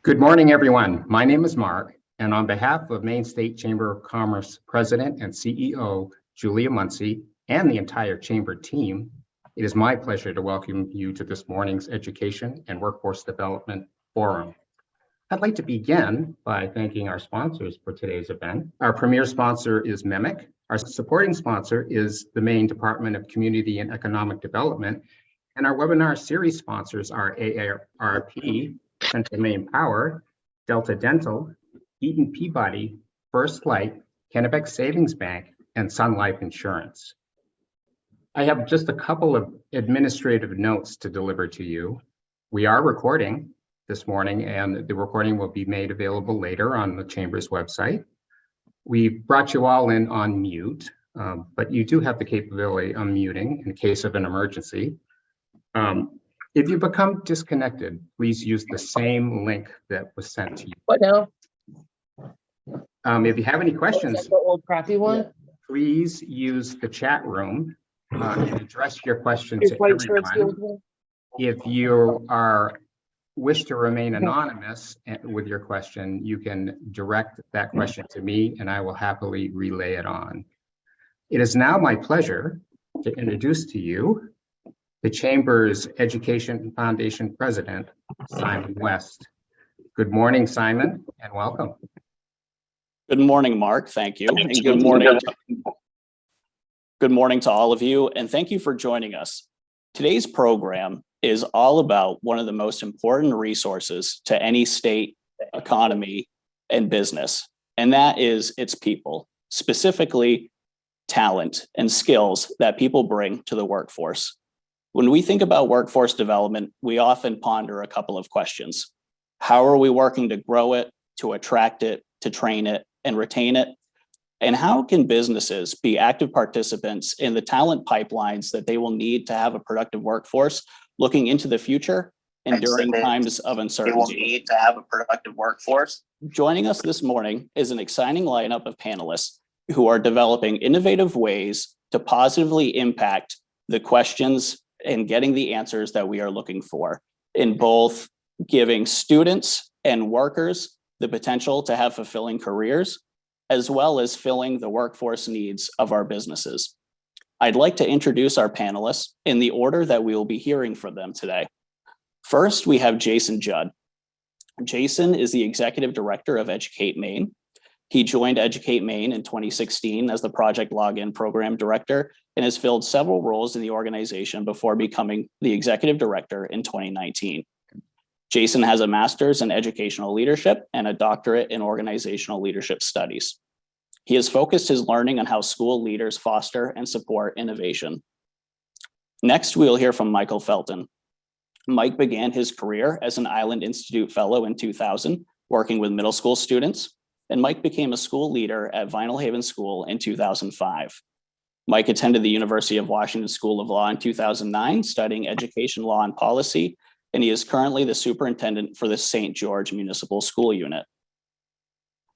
Good morning, everyone. My name is Mark, and on behalf of Maine State Chamber of Commerce President and CEO Julia Muncy and the entire Chamber team, it is my pleasure to welcome you to this morning's Education and Workforce Development Forum. I'd like to begin by thanking our sponsors for today's event. Our premier sponsor is MEMIC. Our supporting sponsor is the Maine Department of Community and Economic Development, and our webinar series sponsors are AARP, Central Maine Power, Delta Dental, Eaton Peabody, First Light, Kennebec Savings Bank, and Sun Life Insurance. I have just a couple of administrative notes to deliver to you. We are recording this morning, and the recording will be made available later on the Chamber's website. We brought you all in on mute, but you do have the capability of unmuting in case of an emergency. If you become disconnected, please use the same link that was sent to you. What now? If you have any questions, The old crappy one? please use the chat room and address your question to everyone. If you wish to remain anonymous with your question, you can direct that question to me and I will happily relay it on. It is now my pleasure to introduce to you the Chamber's Education Foundation President, Simon West. Good morning, Simon, and welcome. Good morning, Mark. Thank you. And good morning to all of you, and thank you for joining us. Today's program is all about one of the most important resources to any state economy and business, and that is its people, specifically talent and skills that people bring to the workforce. When we think about workforce development, we often ponder a couple of questions. How are we working to grow it, to attract it, to train it, and retain it? And how can businesses be active participants in the talent pipelines that they will need to have a productive workforce looking into the future and during times of uncertainty? They will need to have a productive workforce. Joining us this morning is an exciting lineup of panelists who are developing innovative ways to positively impact the questions and getting the answers that we are looking for in both giving students and workers the potential to have fulfilling careers, as well as filling the workforce needs of our businesses. I'd like to introduce our panelists in the order that we will be hearing from them today. First, we have Jason Judd. Jason is the Executive Director of Educate Maine. He joined Educate Maine in 2016 as the Project Login Program Director and has filled several roles in the organization before becoming the Executive Director in 2019. Jason has a master's in educational leadership and a doctorate in organizational leadership studies. He has focused his learning on how school leaders foster and support innovation. Next, we'll hear from Michael Felton. Mike began his career as an Island Institute Fellow in 2000, working with middle school students, and Mike became a school leader at Vinyl Haven School in 2005. Mike attended the University of Washington School of Law in 2009, studying education law and policy, and he is currently the superintendent for the St. George Municipal School Unit.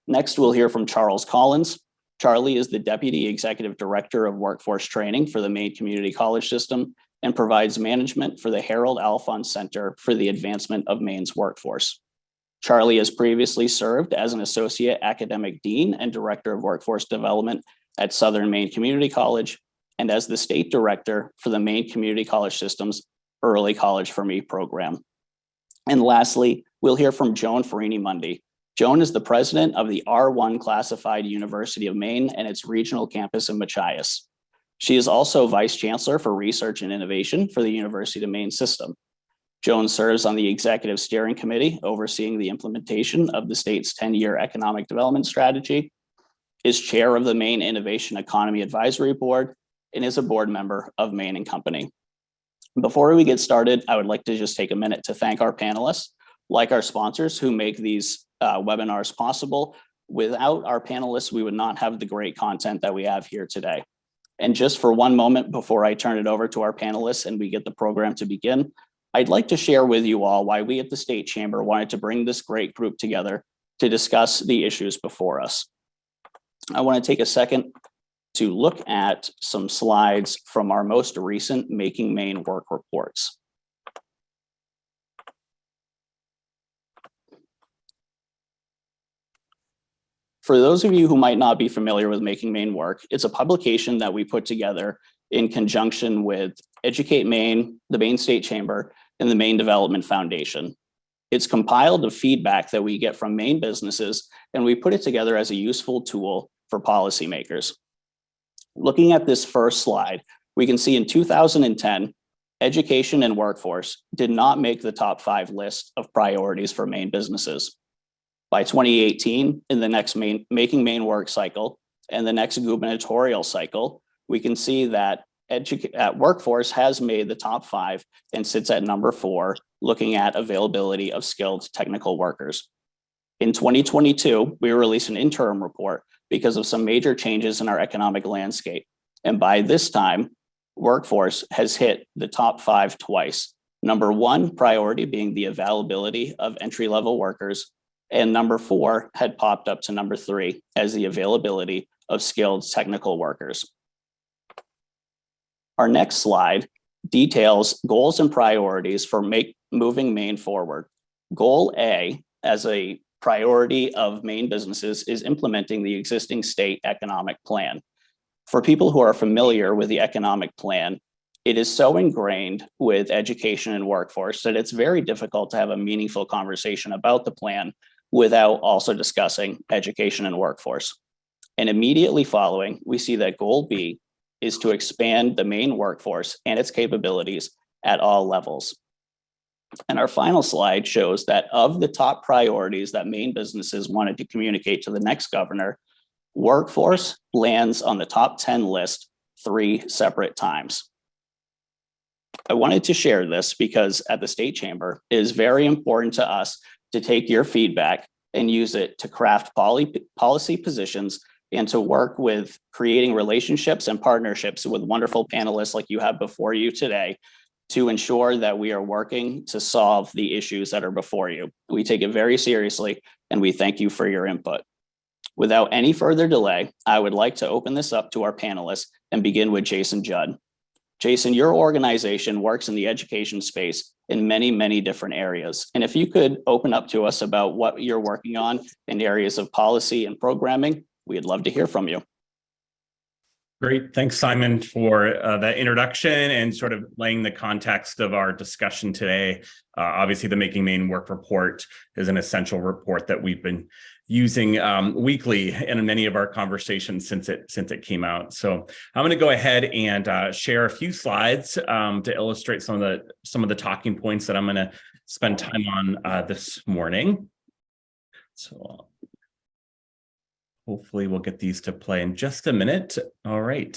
Next, we'll hear from Charles Collins. Charlie is the Deputy Executive Director of Workforce Training for the Maine Community College System and provides management for the Harold Alphons Center for the Advancement of Maine's Workforce. Charlie has previously served as an Associate Academic Dean and Director of Workforce Development at Southern Maine Community College and as the State Director for the Maine Community College System's Early College for Me program. And lastly, we'll hear from Joan Ferrini-Mundy. Joan is the president of the R1 Classified University of Maine and its regional campus in Machias. She is also Vice-Chancellor for Research and Innovation for the University of Maine system. Joan serves on the Executive Steering Committee overseeing the implementation of the state's 10-year economic development strategy, is chair of the Maine Innovation Economy Advisory Board, and is a board member of Maine & Company. Before we get started, I would like to just take a minute to thank our panelists, like our sponsors who make these webinars possible. Without our panelists, we would not have the great content that we have here today. And just for one moment before I turn it over to our panelists and we get the program to begin, I'd like to share with you all why we at the State Chamber wanted to bring this great group together to discuss the issues before us. I want to take a second to look at some slides from our most recent Making Maine Work reports. For those of you who might not be familiar with Making Maine Work, it's a publication that we put together in conjunction with Educate Maine, the Maine State Chamber, and the Maine Development Foundation. It's compiled of feedback that we get from Maine businesses, and we put it together as a useful tool for policymakers. Looking at this first slide, we can see in 2010, education and workforce did not make the top 5 list of priorities for Maine businesses. By 2018, in the next Making Maine Work cycle and the next gubernatorial cycle, we can see that workforce has made the top 5 and sits at number 4, looking at availability of skilled technical workers. In 2022, we released an interim report because of some major changes in our economic landscape. And by this time, workforce has hit the top 5 twice. Number 1 priority being the availability of entry-level workers, and number 4 had popped up to number 3 as the availability of skilled technical workers. Our next slide details goals and priorities for moving Maine forward. Goal A, as a priority of Maine businesses, is implementing the existing state economic plan. For people who are familiar with the economic plan, it is so ingrained with education and workforce that it's very difficult to have a meaningful conversation about the plan without also discussing education and workforce. And immediately following, we see that goal B is to expand the Maine workforce and its capabilities at all levels. And our final slide shows that of the top priorities that Maine businesses wanted to communicate to the next governor, workforce lands on the top 10 list 3 separate times. I wanted to share this because at the State Chamber, it is very important to us to take your feedback and use it to craft policy positions and to work with creating relationships and partnerships with wonderful panelists like you have before you today to ensure that we are working to solve the issues that are before you. We take it very seriously and we thank you for your input. Without any further delay, I would like to open this up to our panelists and begin with Jason Judd. Jason, your organization works in the education space in many, many different areas. And if you could open up to us about what you're working on in areas of policy and programming, we'd love to hear from you. Great. Thanks, Simon, for that introduction and sort of laying the context of our discussion today. Obviously, the Making Maine Work report is an essential report that we've been using weekly in many of our conversations since it came out. So I'm going to go ahead and share a few slides to illustrate some of the talking points that I'm going to spend time on this morning. So hopefully we'll get these to play in just a minute. All right.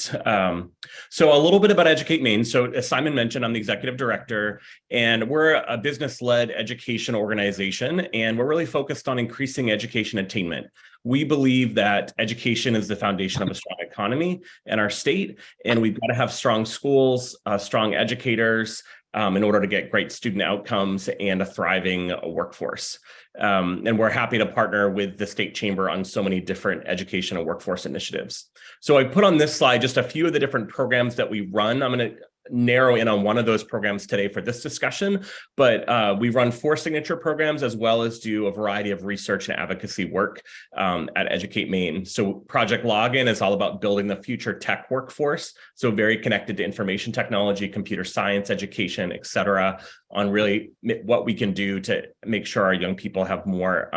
So a little bit about Educate Maine. So as Simon mentioned, I'm the executive director, and we're a business-led education organization, and we're really focused on increasing education attainment. We believe that education is the foundation of a strong economy in our state, and we've got to have strong schools, strong educators, in order to get great student outcomes and a thriving workforce. And we're happy to partner with the State Chamber on so many different education and workforce initiatives. So I put on this slide just a few of the different programs that we run. I'm going to narrow in on one of those programs today for this discussion, but we run 4 signature programs as well as do a variety of research and advocacy work at Educate Maine. So Project Login is all about building the future tech workforce, so very connected to information technology, computer science, education, et cetera, on really what we can do to make sure our young people have more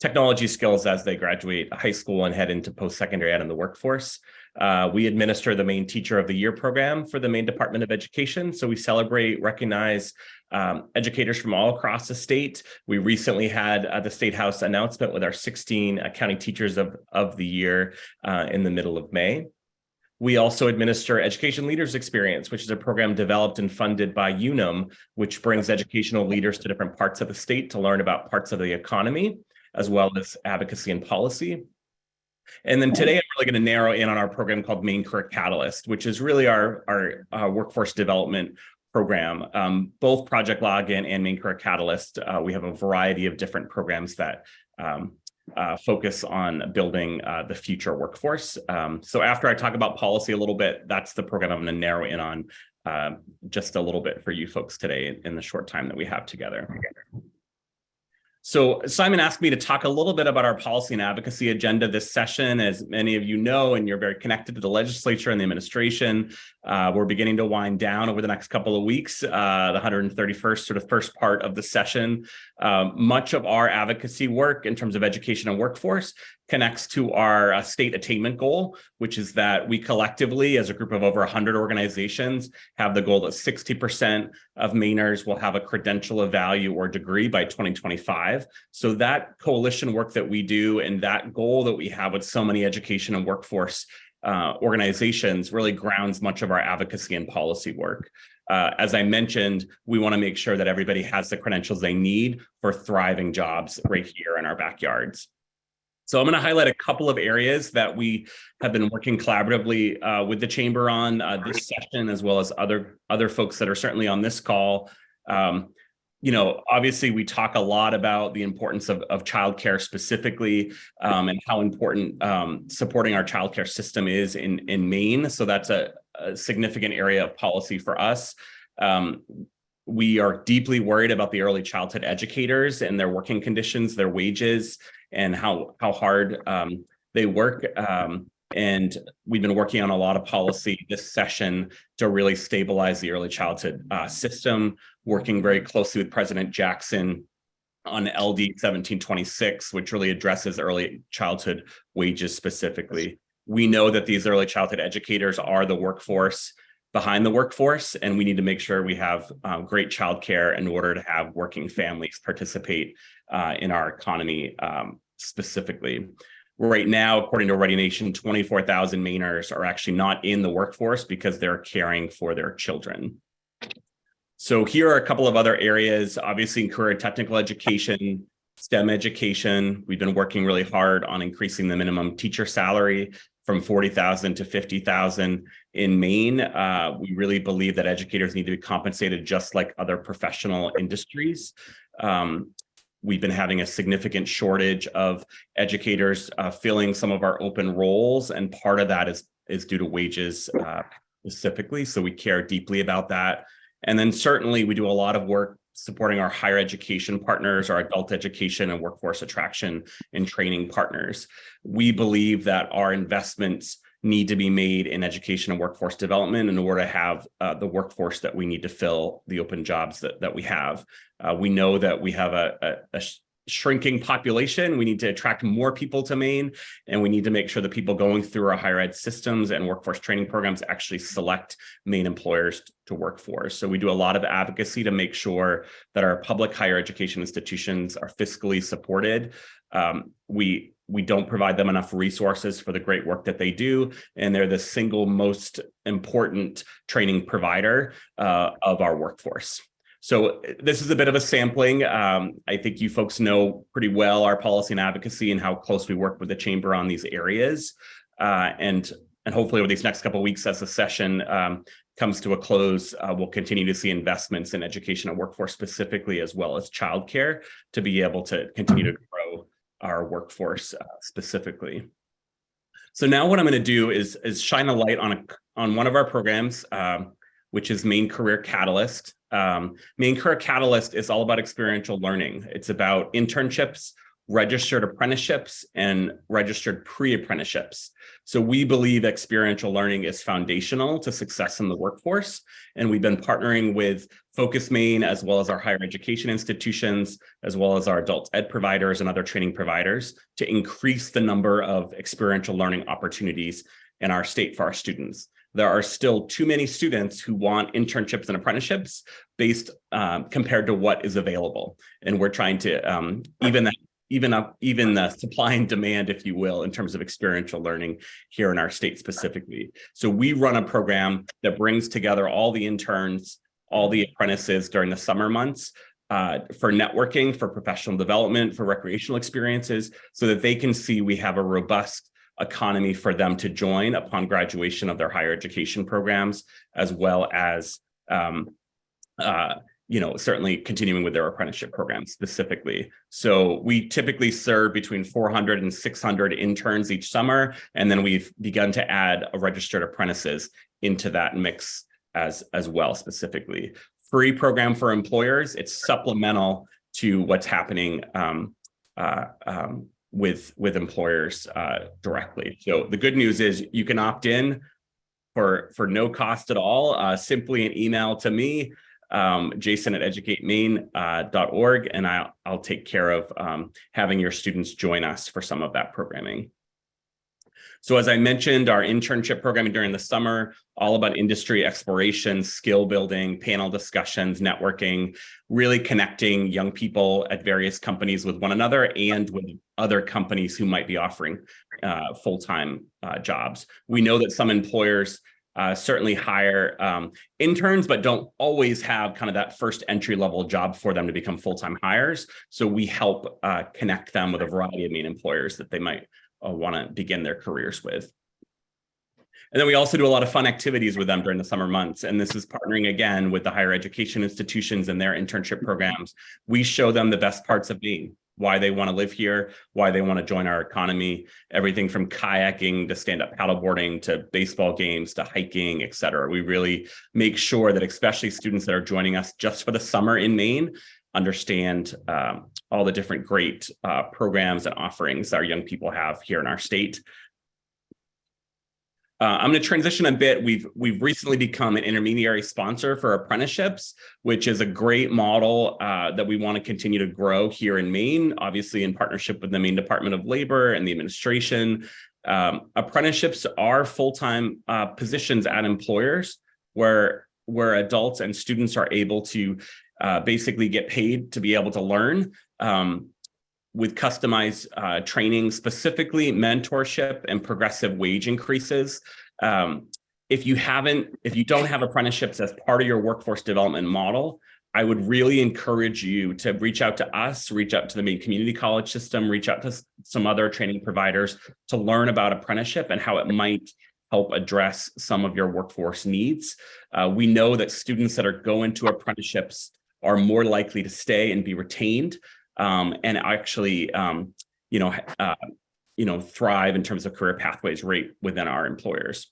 technology skills as they graduate high school and head into post-secondary ed in the workforce. We administer the Maine Teacher of the Year program for the Maine Department of Education. So we celebrate, recognize educators from all across the state. We recently had the State House announcement with our 16 County Teachers of the Year in the middle of May. We also administer Education Leaders Experience, which is a program developed and funded by UNUM, which brings educational leaders to different parts of the state to learn about parts of the economy, as well as advocacy and policy. And then today, I'm really going to narrow in on our program called Maine Career Catalyst, which is really our workforce development program. Both Project Login and Maine Career Catalyst, we have a variety of different programs that focus on building the future workforce. So after I talk about policy a little bit, that's the program I'm going to narrow in on just a little bit for you folks today in the short time that we have together. So Simon asked me to talk a little bit about our policy and advocacy agenda this session. As many of you know, and you're very connected to the legislature and the administration, we're beginning to wind down over the next couple of weeks, the 131st sort of first part of the session. Much of our advocacy work in terms of education and workforce connects to our state attainment goal, which is that we collectively, as a group of over 100 organizations, have the goal that 60% of Mainers will have a credential of value or degree by 2025. So that coalition work that we do and that goal that we have with so many education and workforce organizations really grounds much of our advocacy and policy work. As I mentioned, we want to make sure that everybody has the credentials they need for thriving jobs right here in our backyards. So I'm going to highlight a couple of areas that we have been working collaboratively with the Chamber on this session, as well as other folks that are certainly on this call. Obviously we talk a lot about the importance of childcare specifically, and how important supporting our childcare system is in Maine. So that's a significant area of policy for us. We are deeply worried about the early childhood educators and their working conditions, their wages, and how hard they work. And we've been working on a lot of policy this session to really stabilize the early childhood system, working very closely with President Jackson on LD 1726, which really addresses early childhood wages specifically. We know that these early childhood educators are the workforce behind the workforce, and we need to make sure we have great childcare in order to have working families participate in our economy specifically. Right now, according to Ready Nation, 24,000 Mainers are actually not in the workforce because they're caring for their children. So here are a couple of other areas, obviously in career technical education, STEM education. We've been working really hard on increasing the minimum teacher salary from $40,000 to $50,000 in Maine. We really believe that educators need to be compensated just like other professional industries. We've been having a significant shortage of educators filling some of our open roles, and part of that is due to wages specifically. So we care deeply about that. And then certainly we do a lot of work supporting our higher education partners, our adult education and workforce attraction and training partners. We believe that our investments need to be made in education and workforce development in order to have the workforce that we need to fill the open jobs that we have. We know that we have a shrinking population. We need to attract more people to Maine, and we need to make sure that people going through our higher ed systems and workforce training programs actually select Maine employers to work for. So we do a lot of advocacy to make sure that our public higher education institutions are fiscally supported. We don't provide them enough resources for the great work that they do, and they're the single most important training provider of our workforce. So this is a bit of a sampling. I think you folks know pretty well our policy and advocacy and how close we work with the Chamber on these areas. And hopefully over these next couple of weeks as the session comes to a close, we'll continue to see investments in education and workforce specifically, as well as childcare, to be able to continue to grow our workforce specifically. So now what I'm going to do is shine a light on one of our programs, which is Maine Career Catalyst. Maine Career Catalyst is all about experiential learning. It's about internships, registered apprenticeships, and registered pre-apprenticeships. So we believe experiential learning is foundational to success in the workforce. And we've been partnering with Focus Maine, as well as our higher education institutions, as well as our adult ed providers and other training providers, to increase the number of experiential learning opportunities in our state for our students. There are still too many students who want internships and apprenticeships based compared to what is available. And we're trying to even the supply and demand, if you will, in terms of experiential learning here in our state specifically. So we run a program that brings together all the interns, all the apprentices during the summer months for networking, for professional development, for recreational experiences, so that they can see we have a robust economy for them to join upon graduation of their higher education programs, as well as certainly continuing with their apprenticeship programs specifically. So we typically serve between 400 and 600 interns each summer, and then we've begun to add registered apprentices into that mix as well specifically. Free program for employers. It's supplemental to what's happening with employers directly. So the good news is you can opt in for no cost at all. Simply an email to me, jason@educatemaine.org, and I'll take care of having your students join us for some of that programming. So as I mentioned, our internship programming during the summer, all about industry exploration, skill building, panel discussions, networking, really connecting young people at various companies with one another and with other companies who might be offering full-time jobs. We know that some employers certainly hire interns, but don't always have kind of that first entry-level job for them to become full-time hires. So we help connect them with a variety of Maine employers that they might want to begin their careers with. And then we also do a lot of fun activities with them during the summer months. And this is partnering again with the higher education institutions and their internship programs. We show them the best parts of Maine, why they want to live here, why they want to join our economy, everything from kayaking to stand-up paddleboarding to baseball games to hiking, et cetera. We really make sure that especially students that are joining us just for the summer in Maine understand all the different great programs and offerings our young people have here in our state. I'm going to transition a bit. We've recently become an intermediary sponsor for apprenticeships, which is a great model that we want to continue to grow here in Maine, obviously in partnership with the Maine Department of Labor and the administration. Apprenticeships are full-time positions at employers where adults and students are able to basically get paid to be able to learn with customized training, specifically mentorship and progressive wage increases. If you don't have apprenticeships as part of your workforce development model, I would really encourage you to reach out to us, reach out to the Maine Community College system, reach out to some other training providers to learn about apprenticeship and how it might help address some of your workforce needs. We know that students that are going to apprenticeships are more likely to stay and be retained and actually, thrive in terms of career pathways right within our employers.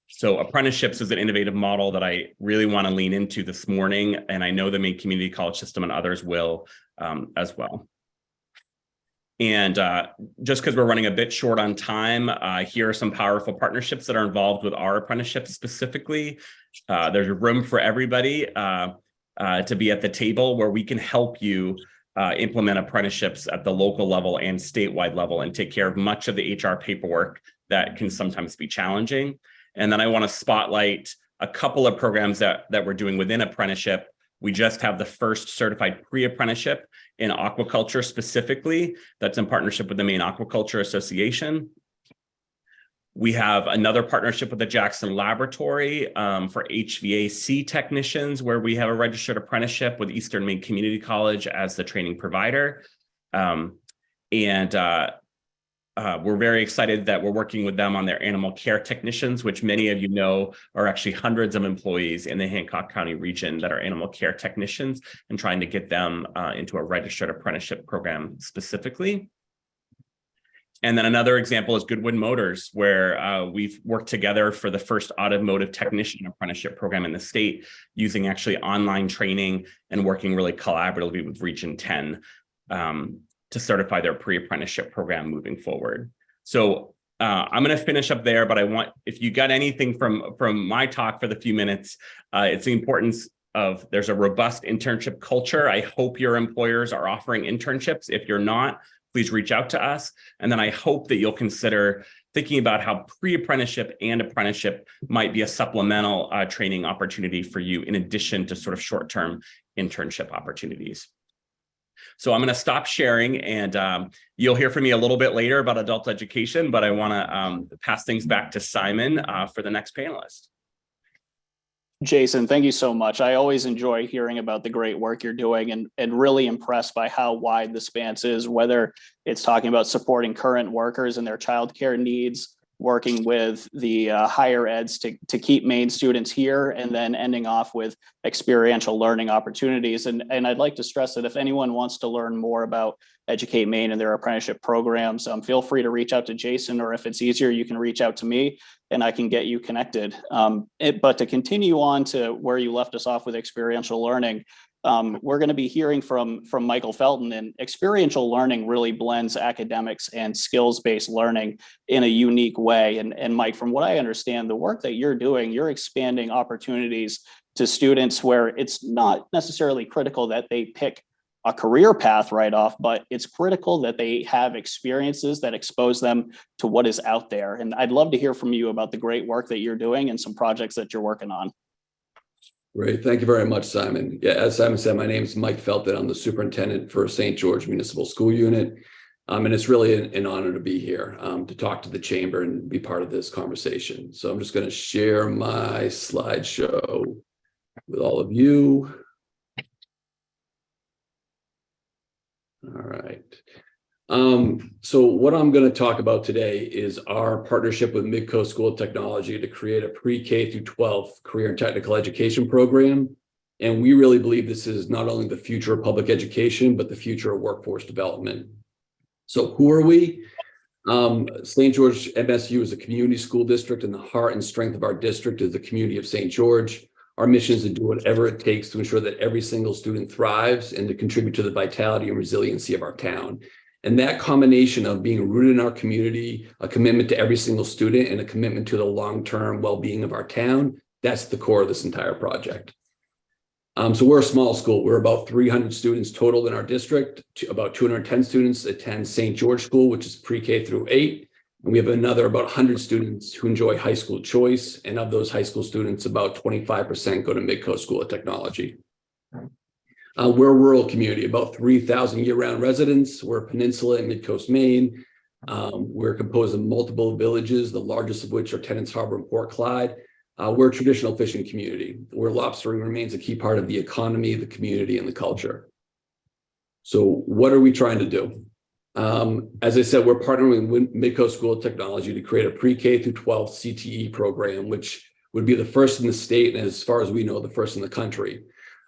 So apprenticeships is an innovative model that I really want to lean into this morning, and I know the Maine Community College system and others will as well. And just because we're running a bit short on time, here are some powerful partnerships that are involved with our apprenticeships specifically. There's room for everybody to be at the table where we can help you implement apprenticeships at the local level and statewide level and take care of much of the HR paperwork that can sometimes be challenging. And then I want to spotlight a couple of programs that we're doing within apprenticeship. We just have the first certified pre-apprenticeship in aquaculture specifically. That's in partnership with the Maine Aquaculture Association. We have another partnership with the Jackson Laboratory for HVAC technicians, where we have a registered apprenticeship with Eastern Maine Community College as the training provider. We're very excited that we're working with them on their animal care technicians, which many of you know are actually hundreds of employees in the Hancock County region that are animal care technicians, and trying to get them into a registered apprenticeship program specifically. And then another example is Goodwood Motors, where we've worked together for the first automotive technician apprenticeship program in the state, using actually online training and working really collaboratively with Region 10 to certify their pre-apprenticeship program moving forward. So I'm going to finish up there, but if you got anything from my talk for the few minutes, it's the importance of there's a robust internship culture. I hope your employers are offering internships. If you're not, please reach out to us. And then I hope that you'll consider thinking about how pre-apprenticeship and apprenticeship might be a supplemental training opportunity for you in addition to sort of short-term internship opportunities. So I'm going to stop sharing, and you'll hear from me a little bit later about adult education, but I want to pass things back to Simon for the next panelist. Jason, thank you so much. I always enjoy hearing about the great work you're doing, and really impressed by how wide the span is, whether it's talking about supporting current workers and their childcare needs, working with the higher eds to keep Maine students here, and then ending off with experiential learning opportunities. And I'd like to stress that if anyone wants to learn more about Educate Maine and their apprenticeship programs, feel free to reach out to Jason, or if it's easier, you can reach out to me and I can get you connected. But to continue on to where you left us off with experiential learning, we're going to be hearing from Michael Felton, and experiential learning really blends academics and skills-based learning in a unique way. And Mike, from what I understand, the work that you're doing, you're expanding opportunities to students where it's not necessarily critical that they pick a career path right off, but it's critical that they have experiences that expose them to what is out there. And I'd love to hear from you about the great work that you're doing and some projects that you're working on. Great. Thank you very much, Simon. Yeah, as Simon said, my name is Mike Felton. I'm the superintendent for St. George Municipal School Unit. And it's really an honor to be here to talk to the chamber and be part of this conversation. So I'm just going to share my slideshow with all of you. All right. So what I'm going to talk about today is our partnership with Midcoast School of Technology to create a pre-K through 12 career and technical education program. And we really believe this is not only the future of public education, but the future of workforce development. So who are we? St. George MSU is a community school district, and the heart and strength of our district is the community of St. George. Our mission is to do whatever it takes to ensure that every single student thrives and to contribute to the vitality and resiliency of our town. And that combination of being rooted in our community, a commitment to every single student, and a commitment to the long-term well-being of our town, that's the core of this entire project. So we're a small school. We're about 300 students total in our district. About 210 students attend St. George School, which is pre-K through 8. And we have another about 100 students who enjoy high school choice. And of those high school students, about 25% go to Midcoast School of Technology. We're a rural community, about 3,000 year-round residents. We're a peninsula in Midcoast, Maine. We're composed of multiple villages, the largest of which are Tennant's Harbor and Port Clyde. We're a traditional fishing community where lobstering remains a key part of the economy, the community, and the culture. So what are we trying to do? As I said, we're partnering with Midcoast School of Technology to create a pre-K through 12 CTE program, which would be the first in the state, and as far as we know, the first in the country.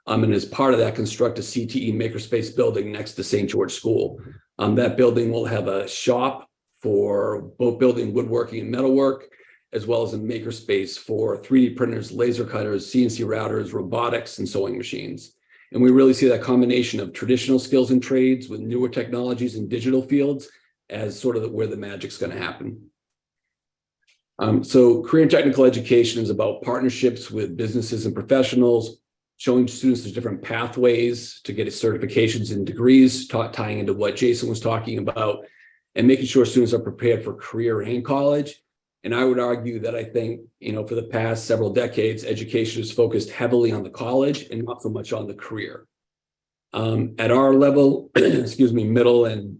And as part of that, construct a CTE makerspace building next to St. George School. That building will have a shop for boat building, woodworking, and metalwork, as well as a makerspace for 3D printers, laser cutters, CNC routers, robotics, and sewing machines. And we really see that combination of traditional skills and trades with newer technologies and digital fields as sort of where the magic's going to happen. So career and technical education is about partnerships with businesses and professionals, showing students there's different pathways to get certifications and degrees, tying into what Jason was talking about, and making sure students are prepared for career and college. And I would argue that I think, for the past several decades, education is focused heavily on the college and not so much on the career. At our level, middle and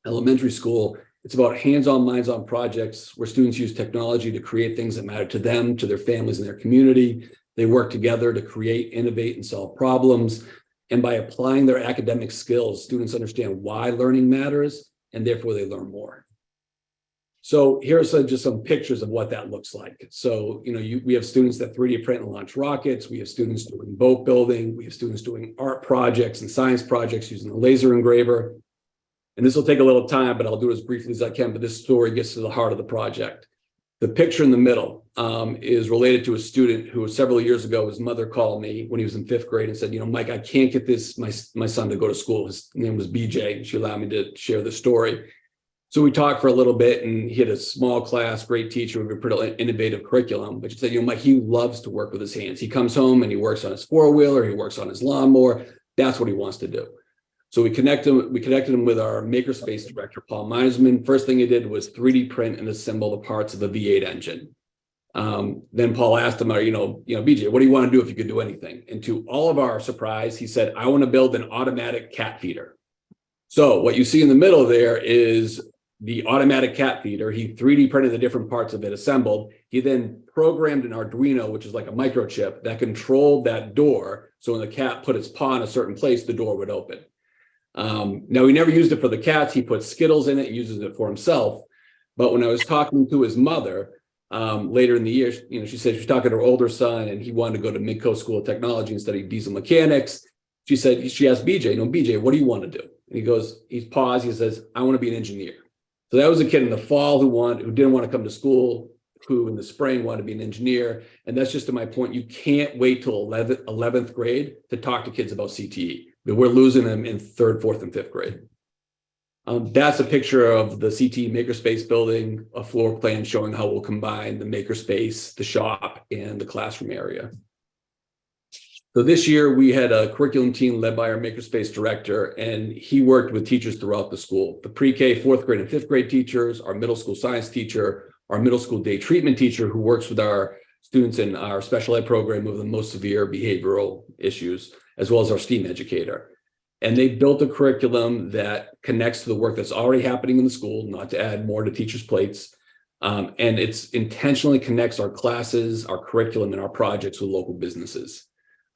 elementary school, it's about hands-on, minds-on projects where students use technology to create things that matter to them, to their families, and their community. They work together to create, innovate, and solve problems. And by applying their academic skills, students understand why learning matters, and therefore they learn more. So here's just some pictures of what that looks like. So, we have students that 3D print and launch rockets. We have students doing boat building. We have students doing art projects and science projects using the laser engraver. And this will take a little time, but I'll do it as briefly as I can. But this story gets to the heart of the project. The picture in the middle is related to a student who several years ago, his mother called me when he was in 5th grade and said, Mike, I can't get my son to go to school. His name was BJ. She allowed me to share the story. So we talked for a little bit, and he had a small class, great teacher with a pretty innovative curriculum. But she said, Mike, he loves to work with his hands. He comes home and he works on his 4-wheeler, he works on his lawnmower. That's what he wants to do. So we connected him with our makerspace director, Paul Meisman. First thing he did was 3D print and assemble the parts of the V8 engine. Then Paul asked him, BJ, what do you want to do if you could do anything? And to all of our surprise, he said, I want to build an automatic cat feeder. So what you see in the middle there is the automatic cat feeder. He 3D printed the different parts of it assembled. He then programmed an Arduino, which is like a microchip that controlled that door. So when the cat put its paw in a certain place, the door would open. Now, he never used it for the cats. He put Skittles in it, uses it for himself. But when I was talking to his mother later in the year, she said she was talking to her older son and he wanted to go to Midcoast School of Technology and study diesel mechanics. She asked BJ, BJ, what do you want to do? And he paused, he says, I want to be an engineer. So that was a kid in the fall who didn't want to come to school, who in the spring want to be an engineer. And that's just to my point, you can't wait till 11th grade to talk to kids about CTE. But we're losing them in 3rd, 4th, and 5th grade. That's a picture of the CTE Makerspace building, a floor plan showing how we'll combine the makerspace, the shop, and the classroom area. So this year we had a curriculum team led by our Makerspace director, and he worked with teachers throughout the school. The pre-K, 4th grade and 5th grade teachers, our middle school science teacher, our middle school day treatment teacher who works with our students in our special ed program with the most severe behavioral issues, as well as our STEAM educator. And they built a curriculum that connects to the work that's already happening in the school, not to add more to teachers' plates. And it's intentionally connects our classes, our curriculum, and our projects with local businesses.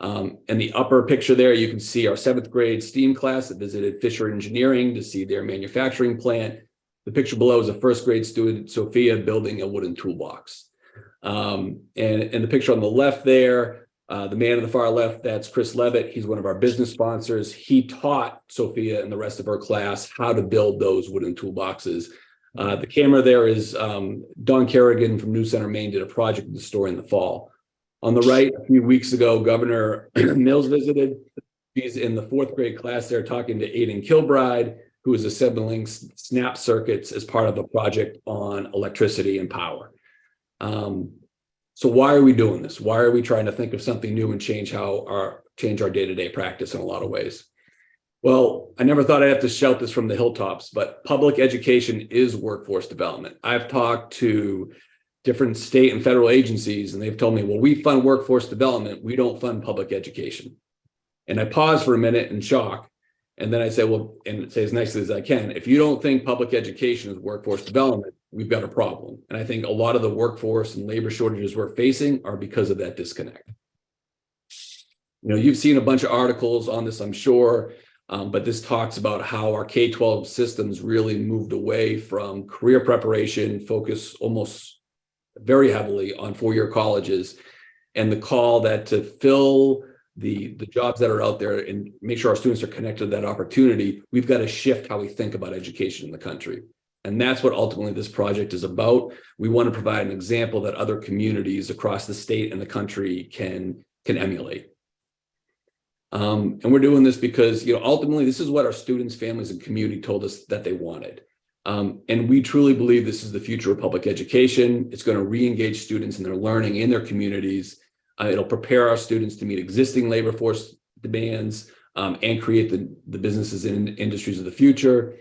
In the upper picture there, you can see our 7th grade STEAM class that visited Fisher Engineering to see their manufacturing plant. The picture below is a 1st grade student, Sophia, building a wooden toolbox. And the picture on the left there, the man on the far left, that's Chris Levitt. He's one of our business sponsors. He taught Sophia and the rest of her class how to build those wooden toolboxes. The camera there is Don Kerrigan from New Center, Maine, did a project at the store in the fall. On the right, a few weeks ago, Governor Mills visited. He's in the 4th grade class there talking to Aiden Kilbride, who is assembling snap circuits as part of a project on electricity and power. So why are we doing this? Why are we trying to think of something new and change our day-to-day practice in a lot of ways? Well, I never thought I'd have to shout this from the hilltops, but public education is workforce development. I've talked to different state and federal agencies, and they've told me, well, we fund workforce development, we don't fund public education. And I pause for a minute in shock, and then I say, well, and say as nicely as I can, if you don't think public education is workforce development, we've got a problem. And I think a lot of the workforce and labor shortages we're facing are because of that disconnect. You know, you've seen a bunch of articles on this, I'm sure, but this talks about how our K-12 systems really moved away from career preparation, focus almost very heavily on four-year colleges, and the call that to fill the jobs that are out there and make sure our students are connected to that opportunity, we've got to shift how we think about education in the country. And that's what ultimately this project is about. We want to provide an example that other communities across the state and the country can emulate. And we're doing this because, you know, ultimately this is what our students, families, and community told us that they wanted. And we truly believe this is the future of public education. It's going to re-engage students in their learning in their communities. It'll prepare our students to meet existing labor force demands and create the businesses and industries of the future.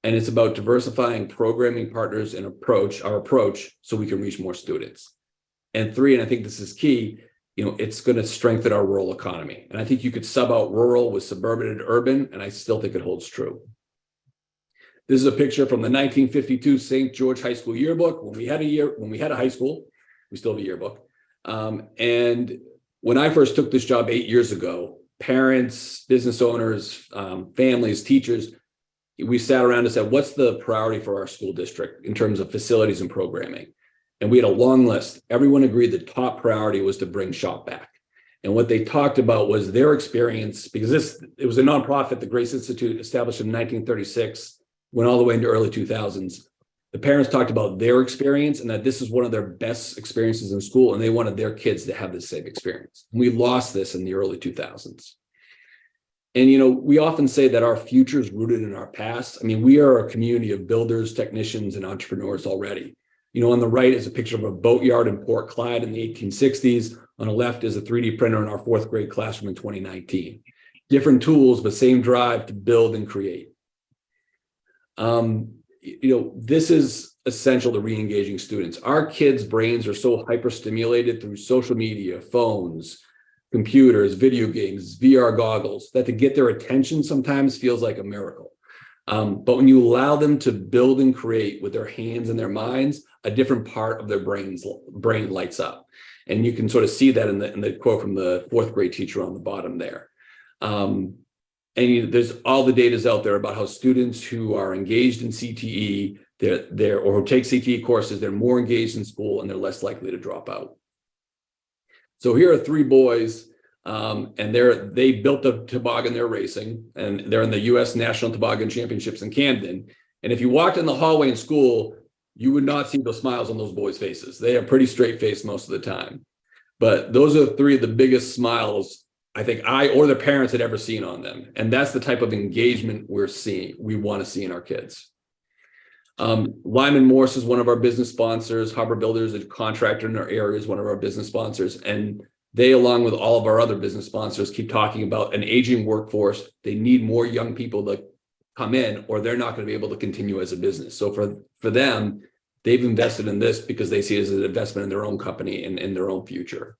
And it's about diversifying programming partners and our approach so we can reach more students. And three, and I think this is key, you know, it's going to strengthen our rural economy. And I think you could sub out rural with suburban and urban, and I still think it holds true. This is a picture from the 1952 St. George High School yearbook. When we had a high school, we still have a yearbook. And when I first took this job 8 years ago, parents, business owners, families, teachers, we sat around and said, what's the priority for our school district in terms of facilities and programming? And we had a long list. Everyone agreed the top priority was to bring SHOP back. And what they talked about was their experience, because it was a nonprofit, the Grace Institute, established in 1936, went all the way into early 2000s. The parents talked about their experience and that this is one of their best experiences in school, and they wanted their kids to have the same experience. And we lost this in the early 2000s. And, you know, we often say that our future is rooted in our past. I mean, we are a community of builders, technicians, and entrepreneurs already. You know, on the right is a picture of a boatyard in Port Clyde in the 1860s. On the left is a 3D printer in our 4th grade classroom in 2019. Different tools, but same drive to build and create. You know, this is essential to re-engaging students. Our kids' brains are so hyper-stimulated through social media, phones, computers, video games, VR goggles, that to get their attention sometimes feels like a miracle. But when you allow them to build and create with their hands and their minds, a different part of their brain lights up. And you can sort of see that in the quote from the 4th grade teacher on the bottom there. And there's all the data's out there about how students who are engaged in CTE, or who take CTE courses, they're more engaged in school and they're less likely to drop out. So here are 3 boys, and they built a toboggan they're racing, and they're in the U.S. National Toboggan Championships in Camden. And if you walked in the hallway in school, you would not see those smiles on those boys' faces. They are pretty straight faced most of the time. But those are three of the biggest smiles I think I or their parents had ever seen on them. And that's the type of engagement we want to see in our kids. Lyman Morse is one of our business sponsors. Harbor Builders, a contractor in our area, is one of our business sponsors. And they, along with all of our other business sponsors, keep talking about an aging workforce. They need more young people to come in, or they're not going to be able to continue as a business. So for them, they've invested in this because they see it as an investment in their own company and in their own future.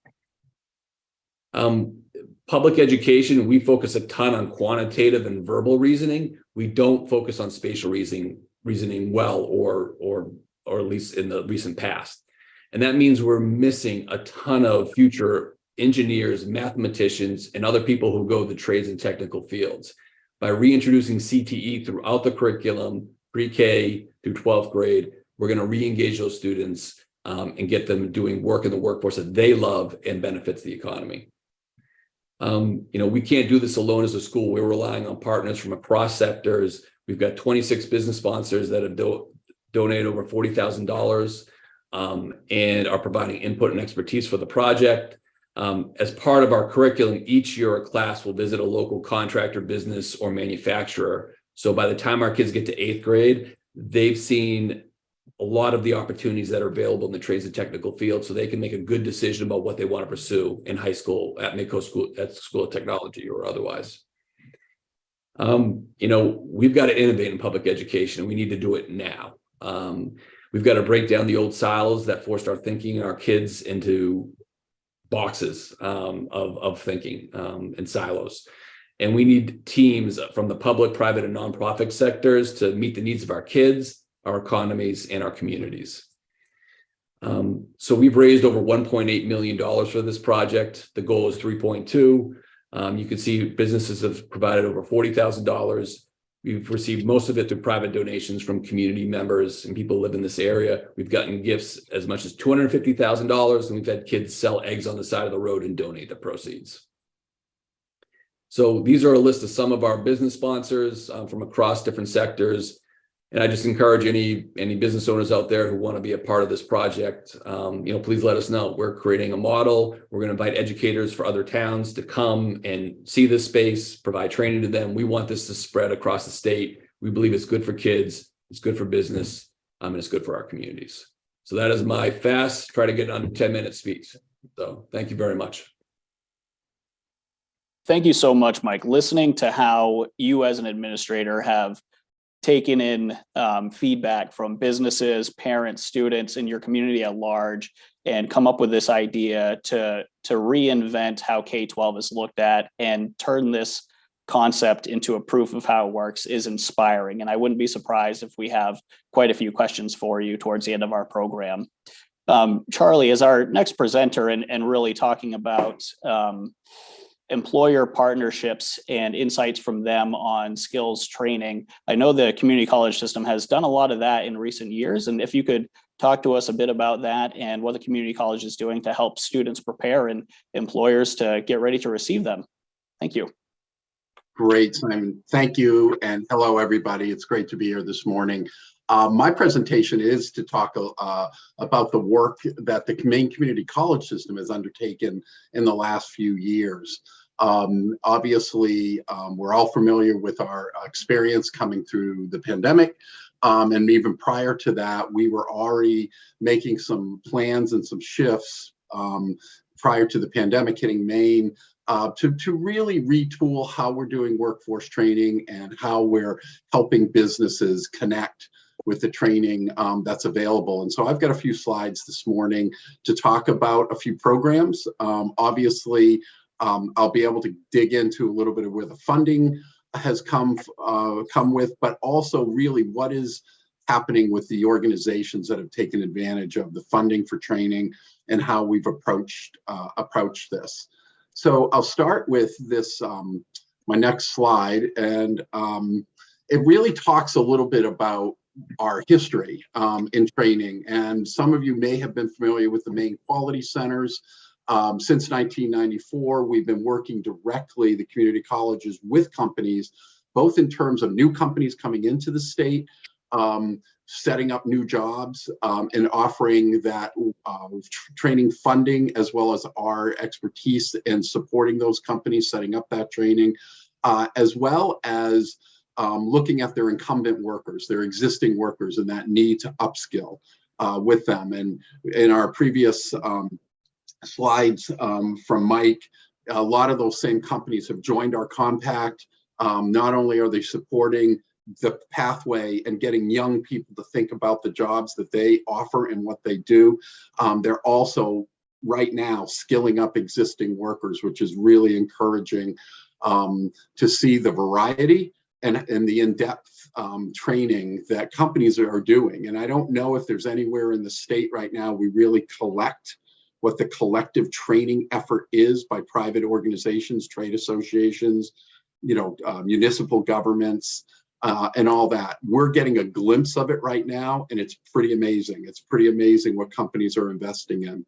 Public education, we focus a ton on quantitative and verbal reasoning. We don't focus on spatial reasoning well, or at least in the recent past. And that means we're missing a ton of future engineers, mathematicians, and other people who go the trades and technical fields. By reintroducing CTE throughout the curriculum, pre-K through 12th grade, we're going to re-engage those students and get them doing work in the workforce that they love and benefits the economy. We can't do this alone as a school. We're relying on partners from across sectors. We've got 26 business sponsors that have donated over $40,000 and are providing input and expertise for the project. As part of our curriculum, each year a class will visit a local contractor, business, or manufacturer. So by the time our kids get to 8th grade, they've seen a lot of the opportunities that are available in the trades and technical field, so they can make a good decision about what they want to pursue in high school, at Midco School, at School of Technology, or otherwise. We've got to innovate in public education. We need to do it now. We've got to break down the old silos that forced our thinking, our kids, into boxes of thinking and silos. And we need teams from the public, private, and nonprofit sectors to meet the needs of our kids, our economies, and our communities. So we've raised over $1.8 million for this project. The goal is 3.2. You can see businesses have provided over $40,000. We've received most of it through private donations from community members and people who live in this area. We've gotten gifts as much as $250,000, and we've had kids sell eggs on the side of the road and donate the proceeds. So these are a list of some of our business sponsors from across different sectors. And I just encourage any business owners out there who want to be a part of this project, please let us know. We're creating a model. We're going to invite educators for other towns to come and see this space, provide training to them. We want this to spread across the state. We believe it's good for kids, it's good for business, and it's good for our communities. So that is my fast, try to get under 10-minute speech. So thank you very much. Thank you so much, Mike. Listening to how you as an administrator have taken in feedback from businesses, parents, students, and your community at large, and come up with this idea to reinvent how K-12 is looked at and turn this concept into a proof of how it works is inspiring. And I wouldn't be surprised if we have quite a few questions for you towards the end of our program. Charlie, as our next presenter and really talking about employer partnerships and insights from them on skills training. I know the community college system has done a lot of that in recent years. And if you could talk to us a bit about that and what the community college is doing to help students prepare and employers to get ready to receive them. Thank you. Great, Simon. Thank you. And hello, everybody. It's great to be here this morning. My presentation is to talk about the work that the Maine Community College System has undertaken in the last few years. Obviously, we're all familiar with our experience coming through the pandemic. And even prior to that, we were already making some plans and some shifts prior to the pandemic hitting Maine to really retool how we're doing workforce training and how we're helping businesses connect with the training that's available. And so I've got a few slides this morning to talk about a few programs. Obviously, I'll be able to dig into a little bit of where the funding has come with, but also really what is happening with the organizations that have taken advantage of the funding for training and how we've approached this. So I'll start with this, my next slide, and it really talks a little bit about our history in training. And some of you may have been familiar with the Maine Quality Centers. Since 1994, we've been working directly, the community colleges, with companies, both in terms of new companies coming into the state, setting up new jobs, and offering that training funding, as well as our expertise in supporting those companies setting up that training, as well as looking at their incumbent workers, their existing workers, and that need to upskill with them. And in our previous slides from Mike, a lot of those same companies have joined our compact. Not only are they supporting the pathway and getting young people to think about the jobs that they offer and what they do, they're also right now skilling up existing workers, which is really encouraging to see the variety and the in-depth training that companies are doing. And I don't know if there's anywhere in the state right now we really collect what the collective training effort is by private organizations, trade associations, municipal governments, and all that. We're getting a glimpse of it right now, and it's pretty amazing. It's pretty amazing what companies are investing in.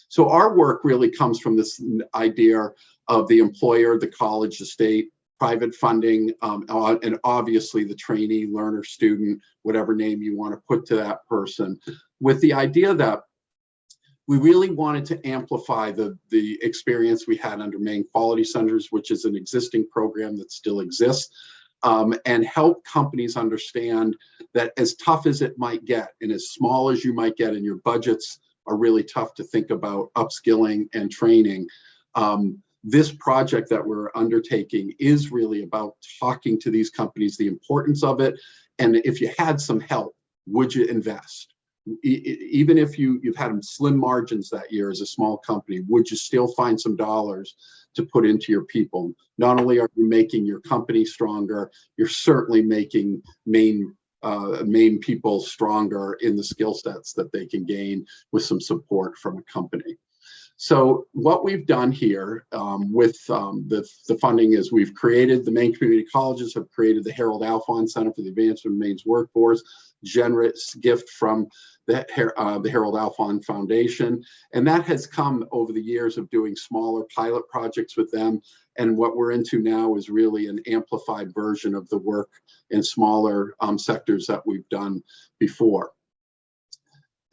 So our work really comes from this idea of the employer, the college, the state, private funding, and obviously the trainee, learner, student, whatever name you want to put to that person, with the idea that we really wanted to amplify the experience we had under Maine Quality Centers, which is an existing program that still exists, and help companies understand that as tough as it might get and as small as you might get, and your budgets are really tough to think about upskilling and training, this project that we're undertaking is really about talking to these companies, the importance of it, and if you had some help, would you invest? Even if you've had slim margins that year as a small company, would you still find some dollars to put into your people? Not only are you making your company stronger, you're certainly making Maine people stronger in the skill sets that they can gain with some support from a company. So what we've done here with the funding is we've created, the Maine Community Colleges have created the Harold Alphon Center for the Advancement of Maine's Workforce, generous gift from the Harold Alphon Foundation. And that has come over the years of doing smaller pilot projects with them. And what we're into now is really an amplified version of the work in smaller sectors that we've done before.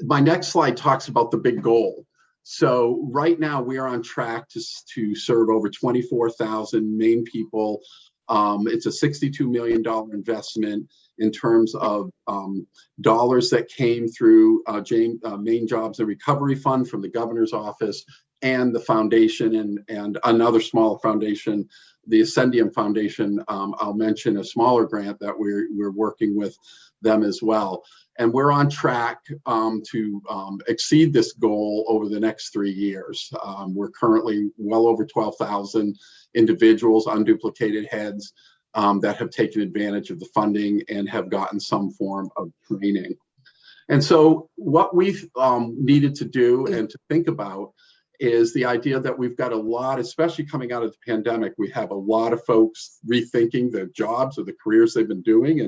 My next slide talks about the big goal. So right now we are on track to serve over 24,000 Maine people. It's a $62 million investment in terms of dollars that came through Maine Jobs and Recovery Fund from the governor's office and the foundation and another smaller foundation, the Ascendium Foundation. I'll mention a smaller grant that we're working with them as well. And we're on track to exceed this goal over the next 3 years. We're currently well over 12,000 individuals, unduplicated heads, that have taken advantage of the funding and have gotten some form of training. And so what we've needed to do and to think about is the idea that we've got a lot, especially coming out of the pandemic, we have a lot of folks rethinking the jobs or the careers they've been doing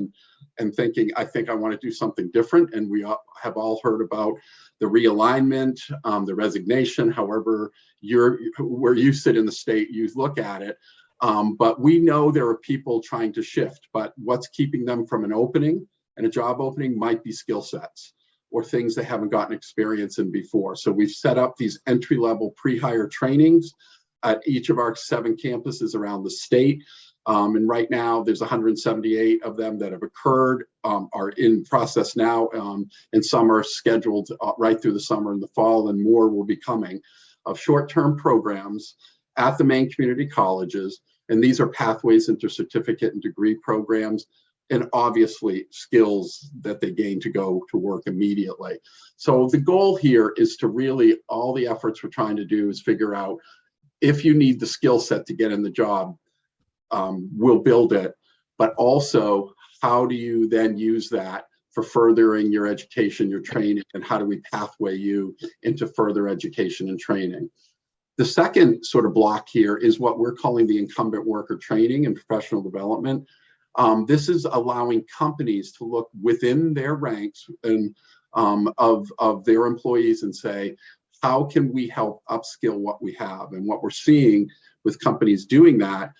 and thinking, I think I want to do something different. And we have all heard about the realignment, the resignation, however where you sit in the state, you look at it. But we know there are people trying to shift, but what's keeping them from an opening and a job opening might be skill sets or things they haven't gotten experience in before. So we've set up these entry-level pre-hire trainings at each of our 7 campuses around the state. And right now there's 178 of them that have occurred, are in process now, and some are scheduled right through the summer and the fall, and more will be coming, of short-term programs at the Maine community colleges. And these are pathways into certificate and degree programs, and obviously skills that they gain to go to work immediately. So the goal here is to really, all the efforts we're trying to do is figure out if you need the skill set to get in the job, we'll build it, but also how do you then use that for furthering your education, your training, and how do we pathway you into further education and training? The second sort of block here is what we're calling the incumbent worker training and professional development. This is allowing companies to look within their ranks and of their employees and say, how can we help upskill what we have? And what we're seeing with companies doing that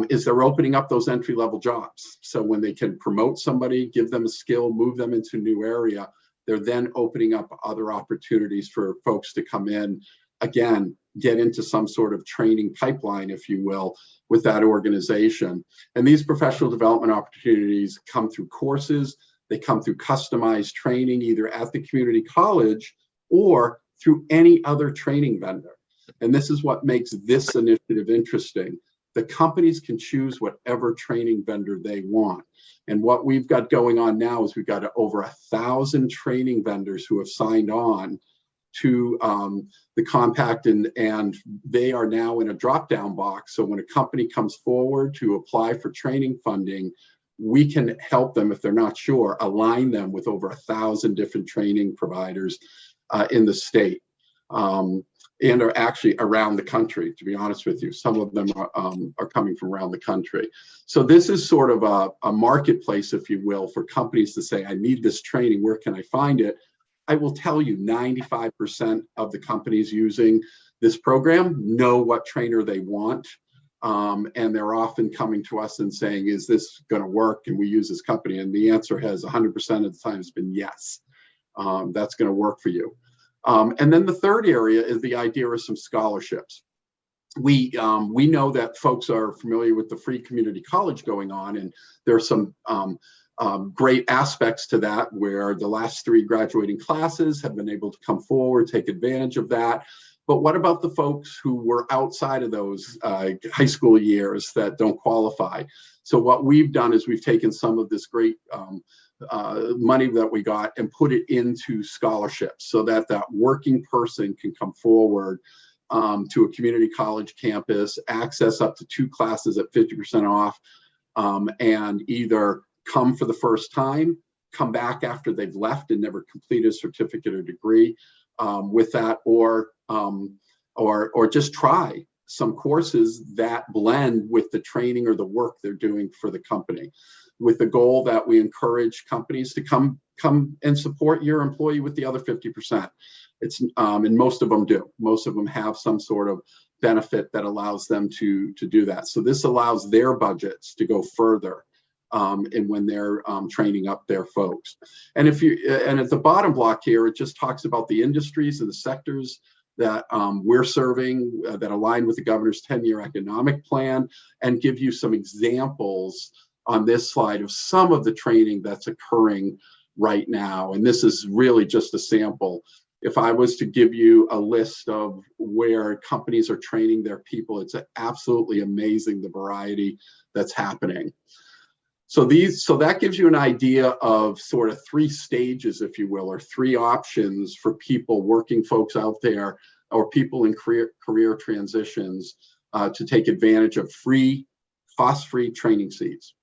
is they're opening up those entry-level jobs. So when they can promote somebody, give them a skill, move them into a new area, they're then opening up other opportunities for folks to come in, again, get into some sort of training pipeline, if you will, with that organization. And these professional development opportunities come through courses, they come through customized training, either at the community college or through any other training vendor. And this is what makes this initiative interesting. The companies can choose whatever training vendor they want. And what we've got going on now is we've got over 1,000 training vendors who have signed on to the compact, and they are now in a drop-down box. So when a company comes forward to apply for training funding, we can help them, if they're not sure, align them with over 1,000 different training providers in the state. And are actually around the country, to be honest with you. Some of them are coming from around the country. So this is sort of a marketplace, if you will, for companies to say, I need this training, where can I find it? I will tell you, 95% of the companies using this program know what trainer they want. And they're often coming to us and saying, is this going to work? Can we use this company? And the answer has 100% of the time has been yes, that's going to work for you. And then the third area is the idea of some scholarships. We know that folks are familiar with the free community college going on, and there are some great aspects to that, where the last 3 graduating classes have been able to come forward, take advantage of that. But what about the folks who were outside of those high school years that don't qualify? So what we've done is we've taken some of this great money that we got and put it into scholarships, so that that working person can come forward to a community college campus, access up to 2 classes at 50% off, and either come for the first time, come back after they've left and never completed a certificate or degree with that, or just try some courses that blend with the training or the work they're doing for the company, with the goal that we encourage companies to come and support your employee with the other 50%. It's and most of them do. Most of them have some sort of benefit that allows them to do that. So this allows their budgets to go further and when they're training up their folks. And and at the bottom block here, it just talks about the industries and the sectors that we're serving that align with the governor's 10-year economic plan, and give you some examples on this slide of some of the training that's occurring right now. And this is really just a sample. If I was to give you a list of where companies are training their people, it's absolutely amazing, the variety that's happening. So that gives you an idea of sort of 3 stages, if you will, or 3 options for people, working folks out there, or people in career transitions to take advantage of free, cost-free training seats.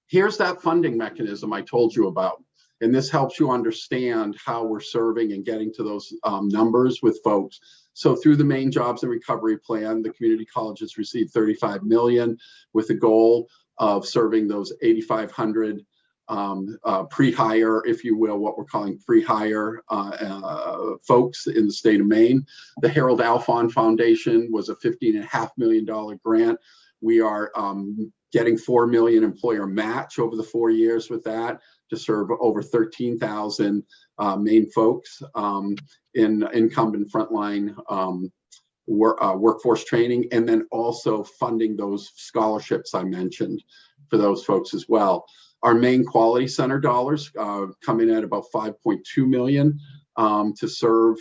Here's that funding mechanism I told you about. And this helps you understand how we're serving and getting to those numbers with folks. So through the Maine Jobs and Recovery Plan, the community colleges received $35 million with the goal of serving those 8,500 pre-hire, if you will, what we're calling pre-hire folks in the state of Maine. The Harold Alfond Foundation was a $15.5 million grant. We are getting $4 million employer match over the 4 years with that to serve over 13,000 Maine folks in incumbent frontline workforce training, and then also funding those scholarships I mentioned for those folks as well. Our Maine Quality Center dollars come in at about $5.2 million to serve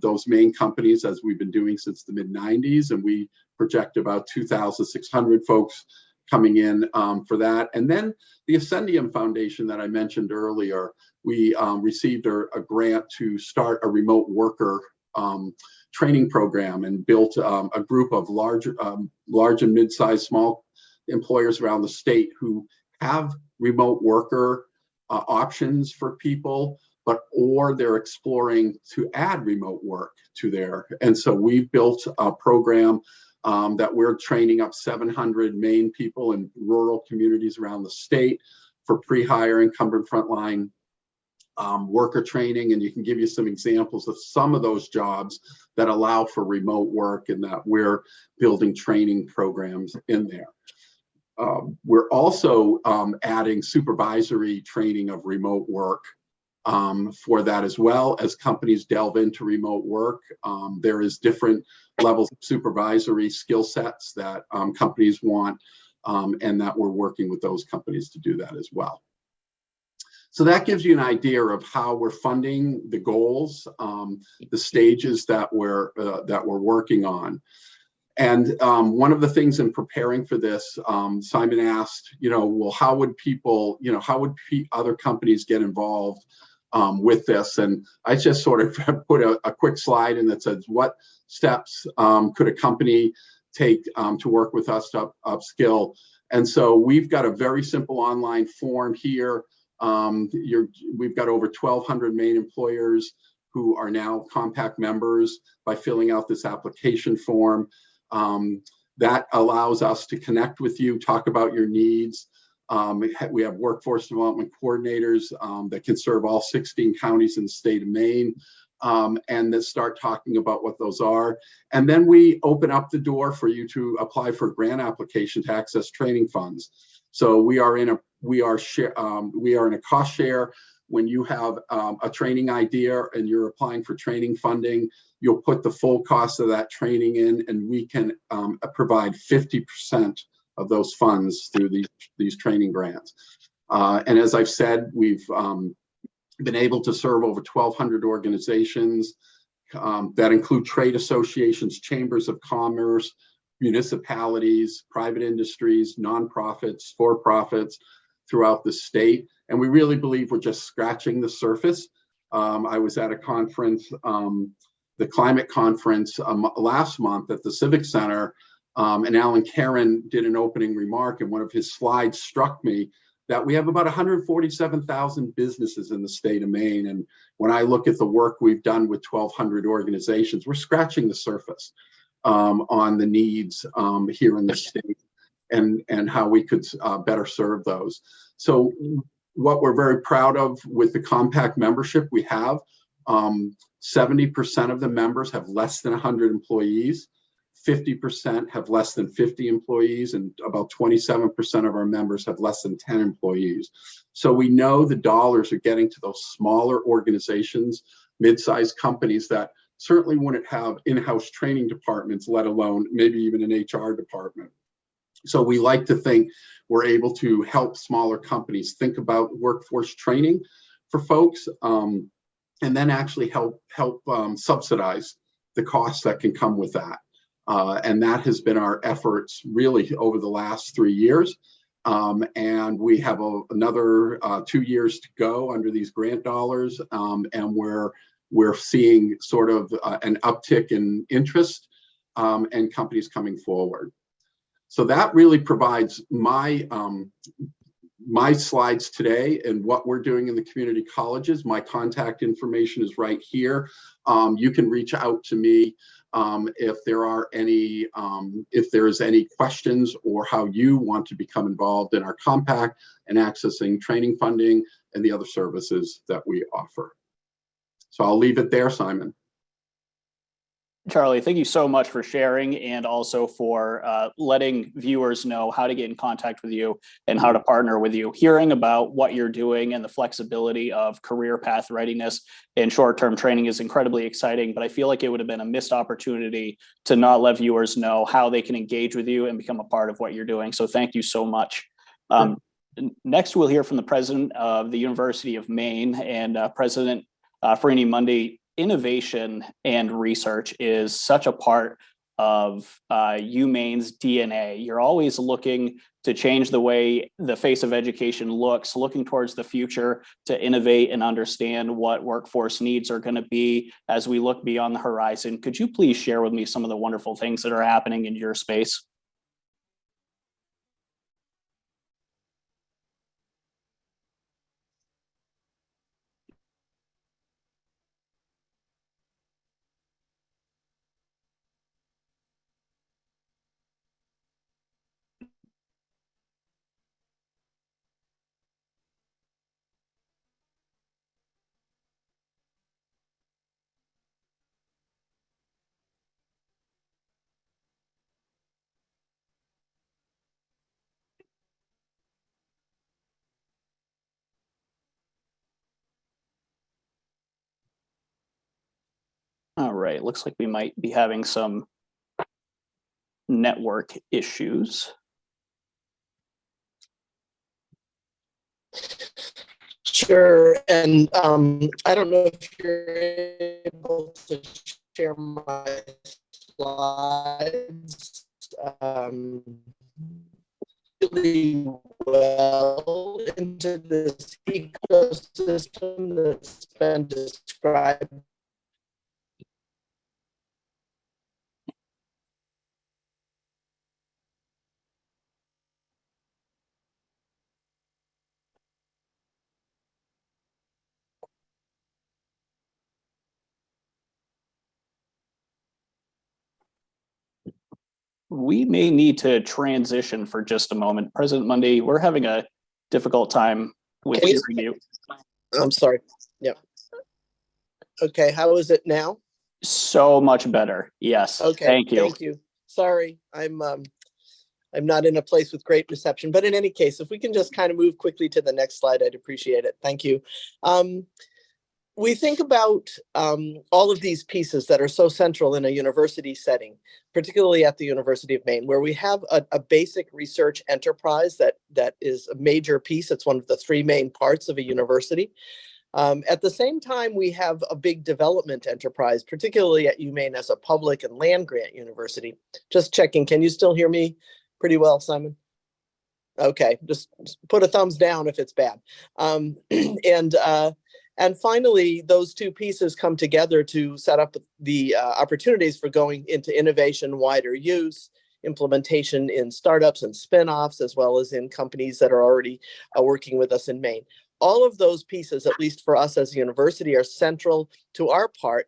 those Maine companies, as we've been doing since the mid-90s, and we project about 2,600 folks coming in for that. And then the Ascendium Foundation that I mentioned earlier, we received a grant to start a remote worker training program, and built a group of large and mid-sized small employers around the state who have remote worker options for people, or they're exploring to add remote work to their. And so we've built a program that we're training up 700 Maine people in rural communities around the state for pre-hire, incumbent frontline worker training, and you can give you some examples of some of those jobs that allow for remote work and that we're building training programs in there. We're also adding supervisory training of remote work for that, as well as companies delve into remote work. There is different levels of supervisory skill sets that companies want, and that we're working with those companies to do that as well. So that gives you an idea of how we're funding the goals, the stages that we're working on. And one of the things in preparing for this, Simon asked, well, how would people, how would other companies get involved with this? And I just sort of put a quick slide in that says, what steps could a company take to work with us to upskill? And so we've got a very simple online form here. We've got over 1,200 Maine employers who are now compact members by filling out this application form. That allows us to connect with you, talk about your needs. We have workforce development coordinators that can serve all 16 counties in the state of Maine, and that start talking about what those are. And then we open up the door for you to apply for a grant application to access training funds. So we are in a cost share. When you have a training idea and you're applying for training funding, you'll put the full cost of that training in, and we can provide 50% of those funds through these training grants. And as I've said, we've been able to serve over 1,200 organizations that include trade associations, chambers of commerce, municipalities, private industries, nonprofits, for-profits throughout the state. And we really believe we're just scratching the surface. I was at a conference, the climate conference last month at the Civic Center, and Alan Caron did an opening remark, and one of his slides struck me that we have about 147,000 businesses in the state of Maine. And when I look at the work we've done with 1,200 organizations, we're scratching the surface on the needs here in the state and how we could better serve those. So what we're very proud of with the compact membership we have, 70% of the members have less than 100 employees, 50% have less than 50 employees, and about 27% of our members have less than 10 employees. So we know the dollars are getting to those smaller organizations, mid-sized companies that certainly wouldn't have in-house training departments, let alone maybe even an HR department. So we like to think we're able to help smaller companies think about workforce training for folks, and then actually help subsidize the costs that can come with that. And that has been our efforts really over the last 3 years. And we have another 2 years to go under these grant dollars, and we're seeing sort of an uptick in interest and companies coming forward. So that really provides my slides today and what we're doing in the community colleges. My contact information is right here. You can reach out to me if there is any questions or how you want to become involved in our compact and accessing training funding and the other services that we offer. So I'll leave it there, Simon. Charlie, thank you so much for sharing and also for letting viewers know how to get in contact with you and how to partner with you. Hearing about what you're doing and the flexibility of career path readiness and short-term training is incredibly exciting, but I feel like it would have been a missed opportunity to not let viewers know how they can engage with you and become a part of what you're doing. So thank you so much. Next, we'll hear from the president of the University of Maine, and President Ferrini-Mundy. Innovation and research is such a part of UMaine's DNA. You're always looking to change the way the face of education looks, looking towards the future to innovate and understand what workforce needs are going to be as we look beyond the horizon. Could you please share with me some of the wonderful things that are happening in your space? All right, looks like we might be having some network issues. Sure, and I don't know if you're able to share my slides really well into this ecosystem that's been described. We may need to transition for just a moment. President Mundy, we're having a difficult time with hearing you. I'm sorry. Yeah. Okay, how is it now? So much better. Yes. Okay, Thank you. Thank you. Sorry, I'm not in a place with great reception, but in any case, if we can just kind of move quickly to the next slide, I'd appreciate it. Thank you. We think about all of these pieces that are so central in a university setting, particularly at the University of Maine, where we have a basic research enterprise that is a major piece. It's one of the three main parts of a university. At the same time, we have a big development enterprise, particularly at UMaine as a public and land grant university. Just checking, can you still hear me pretty well, Simon? Okay, just put a thumbs down if it's bad. And finally, those two pieces come together to set up the opportunities for going into innovation, wider use, implementation in startups and spinoffs, as well as in companies that are already working with us in Maine. All of those pieces, at least for us as a university, are central to our part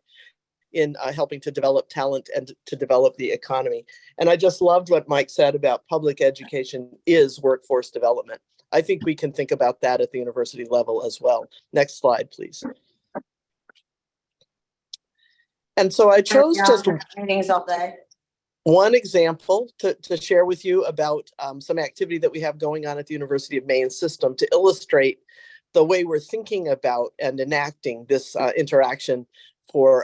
in helping to develop talent and to develop the economy. And I just loved what Mike said about public education is workforce development. I think we can think about that at the university level as well. Next slide, please. And so I chose just meetings all day. One example to share with you about some activity that we have going on at the University of Maine system to illustrate the way we're thinking about and enacting this interaction for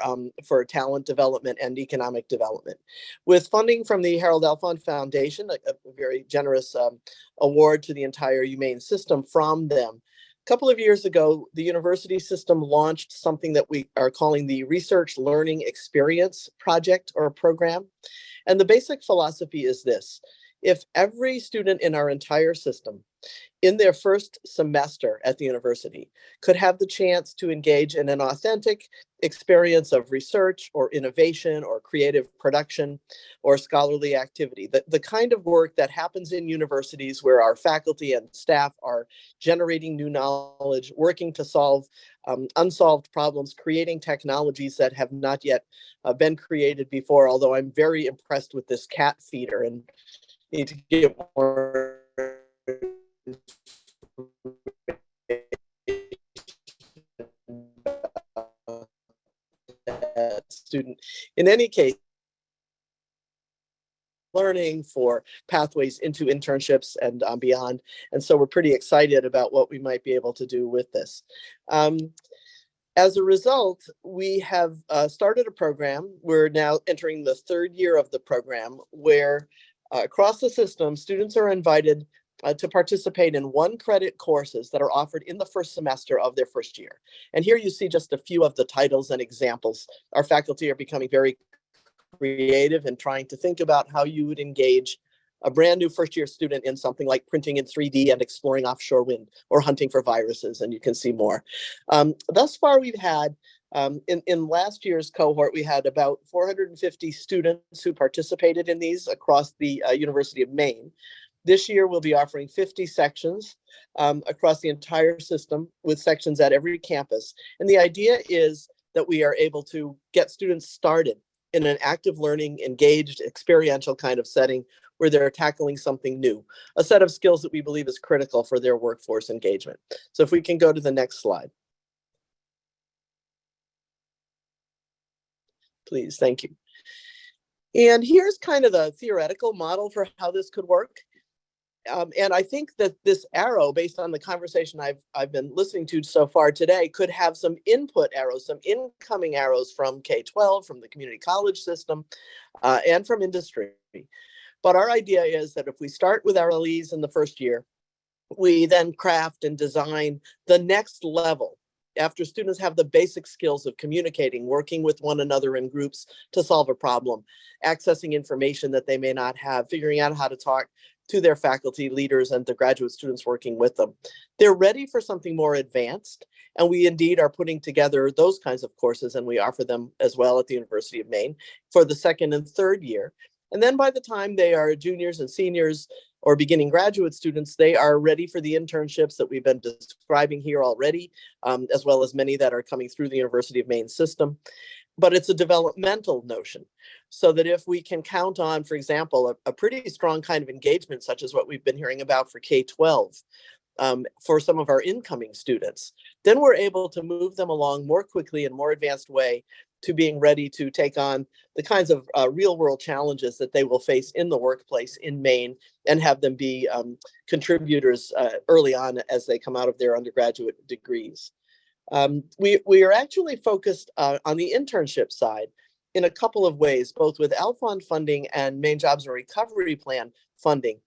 talent development and economic development. With funding from the Harold Alfond Foundation, a very generous award to the entire UMaine system from them. A couple of years ago, the university system launched something that we are calling the Research Learning Experience Project or program. And the basic philosophy is this: if every student in our entire system in their first semester at the university could have the chance to engage in an authentic experience of research or innovation or creative production or scholarly activity, the kind of work that happens in universities where our faculty and staff are generating new knowledge, working to solve unsolved problems, creating technologies that have not yet been created before, although I'm very impressed with this cat feeder and need to get more student. In any case, learning for pathways into internships and beyond. And so we're pretty excited about what we might be able to do with this. As a result, we have started a program. We're now entering the third year of the program where across the system, students are invited to participate in 1-credit courses that are offered in the first semester of their first year. And here you see just a few of the titles and examples. Our faculty are becoming very creative and trying to think about how you would engage a brand new first-year student in something like printing in 3D and exploring offshore wind or hunting for viruses, and you can see more. Thus far, we've had, in last year's cohort, we had about 450 students who participated in these across the University of Maine. This year, we'll be offering 50 sections across the entire system with sections at every campus. And the idea is that we are able to get students started in an active learning, engaged, experiential kind of setting where they're tackling something new, a set of skills that we believe is critical for their workforce engagement. So if we can go to the next slide. Please, thank you. And here's kind of the theoretical model for how this could work. And I think that this arrow, based on the conversation I've been listening to so far today, could have some input arrows, some incoming arrows from K-12, from the community college system, and from industry. But our idea is that if we start with our LEs in the first year, we then craft and design the next level after students have the basic skills of communicating, working with one another in groups to solve a problem, accessing information that they may not have, figuring out how to talk to their faculty, leaders, and the graduate students working with them. They're ready for something more advanced, and we indeed are putting together those kinds of courses, and we offer them as well at the University of Maine for the second and third year. And then by the time they are juniors and seniors or beginning graduate students, they are ready for the internships that we've been describing here already, as well as many that are coming through the University of Maine system. But it's a developmental notion, so that if we can count on, for example, a pretty strong kind of engagement, such as what we've been hearing about for K-12, for some of our incoming students, then we're able to move them along more quickly in a more advanced way to being ready to take on the kinds of real world challenges that they will face in the workplace in Maine, and have them be contributors early on as they come out of their undergraduate degrees. We are actually focused on the internship side in a couple of ways, both with Alphon funding and Maine Jobs and Recovery Plan funding.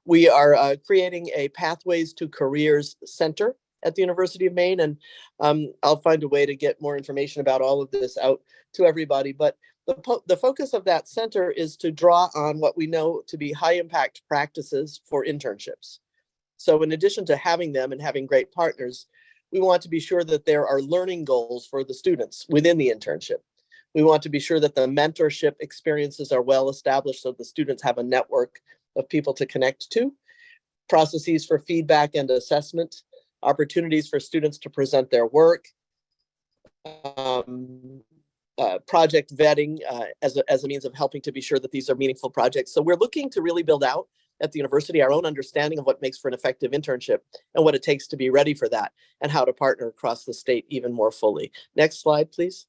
We are creating a Pathways to Careers Center at the University of Maine, and I'll find a way to get more information about all of this out to everybody. But the focus of that center is to draw on what we know to be high impact practices for internships. So in addition to having them and having great partners, we want to be sure that there are learning goals for the students within the internship. We want to be sure that the mentorship experiences are well established so the students have a network of people to connect to, processes for feedback and assessment, opportunities for students to present their work, project vetting as a means of helping to be sure that these are meaningful projects. So we're looking to really build out at the university our own understanding of what makes for an effective internship and what it takes to be ready for that, and how to partner across the state even more fully. Next slide, please.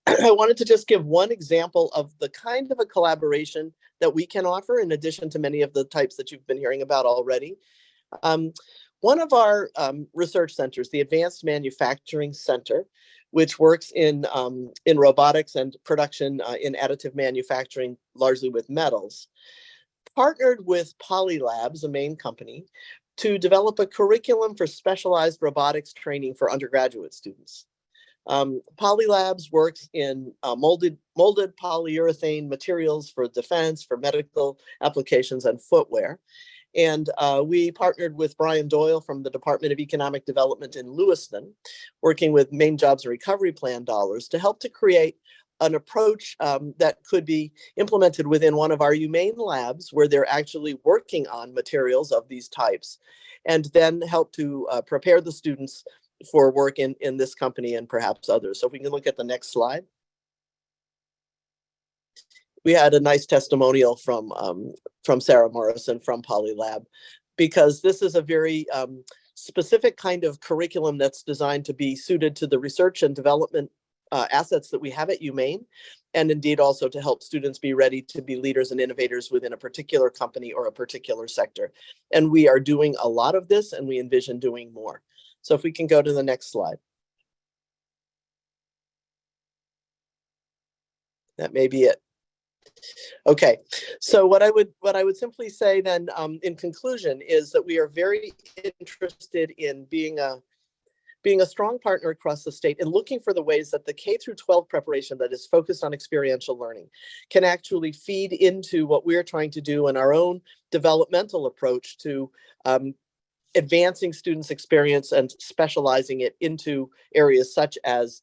I wanted to just give one example of the kind of a collaboration that we can offer in addition to many of the types that you've been hearing about already. One of our research centers, the Advanced Manufacturing Center, which works in robotics and production in additive manufacturing, largely with metals, partnered with Polylabs, a Maine company, to develop a curriculum for specialized robotics training for undergraduate students. Polylabs works in molded polyurethane materials for defense, for medical applications, and footwear. And we partnered with Brian Doyle from the Department of Economic Development in Lewiston, working with Maine Jobs and Recovery Plan dollars to help to create an approach that could be implemented within one of our UMaine labs, where they're actually working on materials of these types, and then help to prepare the students for work in this company and perhaps others. So if we can look at the next slide. We had a nice testimonial from Sarah Morrison from Polylab, because this is a very specific kind of curriculum that's designed to be suited to the research and development assets that we have at UMaine, and indeed also to help students be ready to be leaders and innovators within a particular company or a particular sector. And we are doing a lot of this, and we envision doing more. So if we can go to the next slide. That may be it. Okay, so what I would simply say then, in conclusion, is that we are very interested in being a strong partner across the state and looking for the ways that the K through 12 preparation that is focused on experiential learning can actually feed into what we're trying to do in our own developmental approach to advancing students' experience and specializing it into areas such as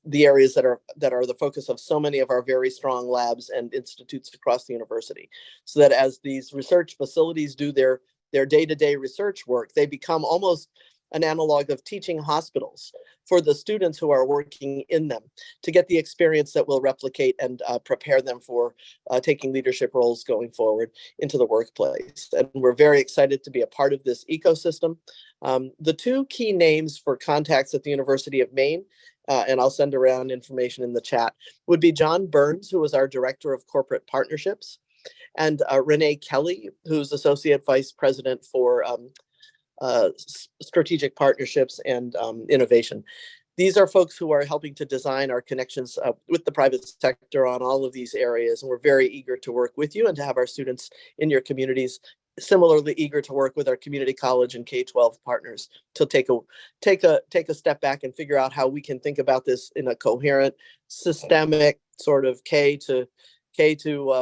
the areas that are the focus of so many of our very strong labs and institutes across the university, so that as these research facilities do their day-to-day research work, they become almost an analog of teaching hospitals for the students who are working in them, to get the experience that will replicate and prepare them for taking leadership roles going forward into the workplace. And we're very excited to be a part of this ecosystem. The two key names for contacts at the University of Maine, and I'll send around information in the chat, would be John Burns, who is our Director of Corporate Partnerships, and Renee Kelly, who's Associate Vice President for Strategic Partnerships and Innovation. These are folks who are helping to design our connections with the private sector on all of these areas, and we're very eager to work with you and to have our students in your communities similarly eager to work with our community college and K-12 partners to take a step back and figure out how we can think about this in a coherent, systemic sort of K to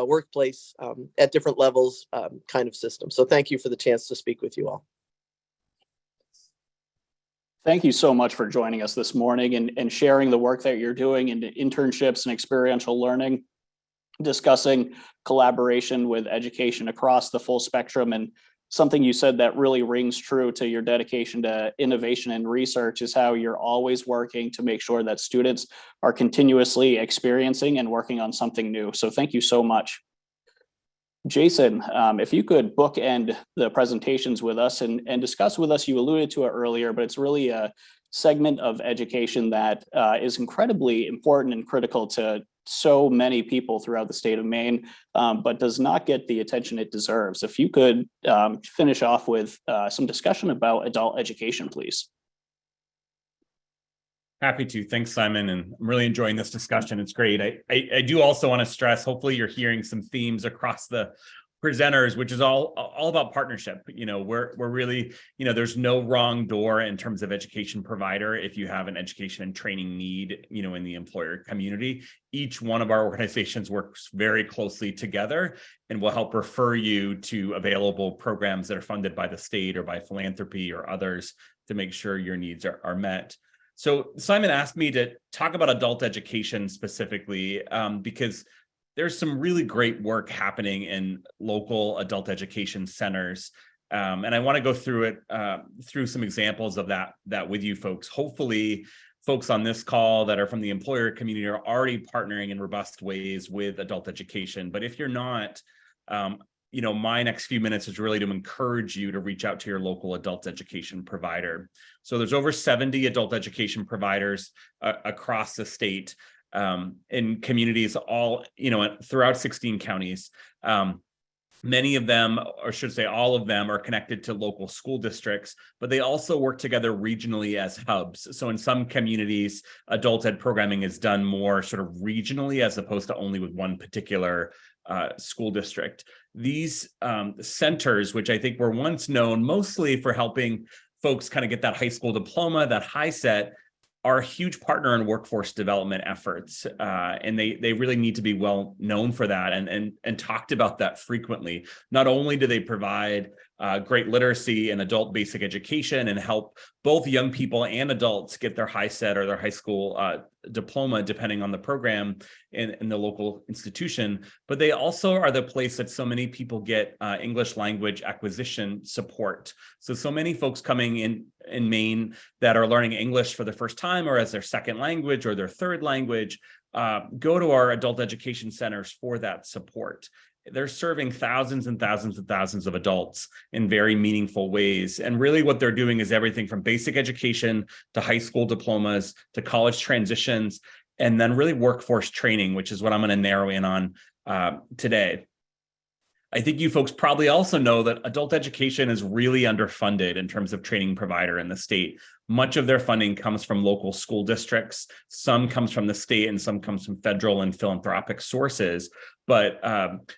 workplace at different levels kind of system. So thank you for the chance to speak with you all. Thank you so much for joining us this morning and sharing the work that you're doing in internships and experiential learning, discussing collaboration with education across the full spectrum. And something you said that really rings true to your dedication to innovation and research is how you're always working to make sure that students are continuously experiencing and working on something new. So thank you so much. Jason, if you could bookend the presentations with us and discuss with us, you alluded to it earlier, but it's really a segment of education that is incredibly important and critical to so many people throughout the state of Maine, but does not get the attention it deserves. If you could finish off with some discussion about adult education, please. Happy to. Thanks, Simon. And I'm really enjoying this discussion. It's great. I do also want to stress, hopefully you're hearing some themes across the presenters, which is all about partnership. You know, we're really, you know, there's no wrong door in terms of education provider. If you have an education and training need, you know, in the employer community, each one of our organizations works very closely together and will help refer you to available programs that are funded by the state or by philanthropy or others to make sure your needs are met. So Simon asked me to talk about adult education specifically because there's some really great work happening in local adult education centers. And I want to go through it, through some examples of that with you folks. Hopefully, folks on this call that are from the employer community are already partnering in robust ways with adult education. But if you're not, you know, my next few minutes is really to encourage you to reach out to your local adult education provider. So there's over 70 adult education providers across the state in communities all, you know, throughout 16 counties. Many of them, or should say all of them, are connected to local school districts, but they also work together regionally as hubs. So in some communities, adult ed programming is done more sort of regionally as opposed to only with one particular school district. These centers, which I think were once known mostly for helping folks kind of get that high school diploma, that high set, are a huge partner in workforce development efforts. And they really need to be well known for that and talked about that frequently. Not only do they provide great literacy and adult basic education and help both young people and adults get their high set or their high school diploma, depending on the program in the local institution, but they also are the place that so many people get English language acquisition support. So many folks coming in Maine that are learning English for the first time or as their second language or their third language, go to our adult education centers for that support. They're serving thousands and thousands and thousands of adults in very meaningful ways. And really what they're doing is everything from basic education to high school diplomas to college transitions, and then really workforce training, which is what I'm going to narrow in on today. I think you folks probably also know that adult education is really underfunded in terms of training provider in the state. Much of their funding comes from local school districts. Some comes from the state and some comes from federal and philanthropic sources. But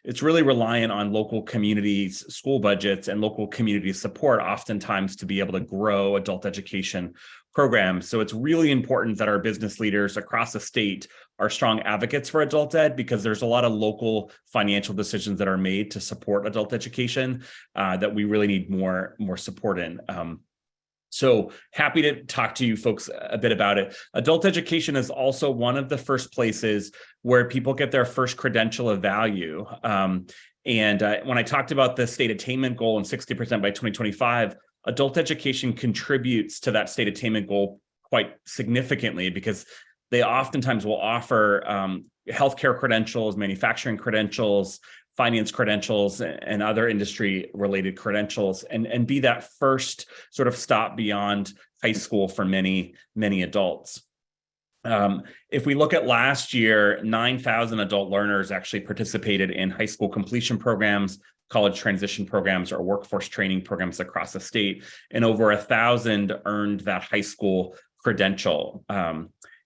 it's really reliant on local communities, school budgets, and local community support oftentimes to be able to grow adult education programs. So it's really important that our business leaders across the state are strong advocates for adult ed, because there's a lot of local financial decisions that are made to support adult education that we really need more support in. So happy to talk to you folks a bit about it. Adult education is also one of the first places where people get their first credential of value. And when I talked about the state attainment goal and 60% by 2025, adult education contributes to that state attainment goal quite significantly, because they oftentimes will offer healthcare credentials, manufacturing credentials, finance credentials, and other industry related credentials, and be that first sort of stop beyond high school for many adults. If we look at last year, 9,000 adult learners actually participated in high school completion programs, college transition programs, or workforce training programs across the state, and over 1,000 earned that high school credential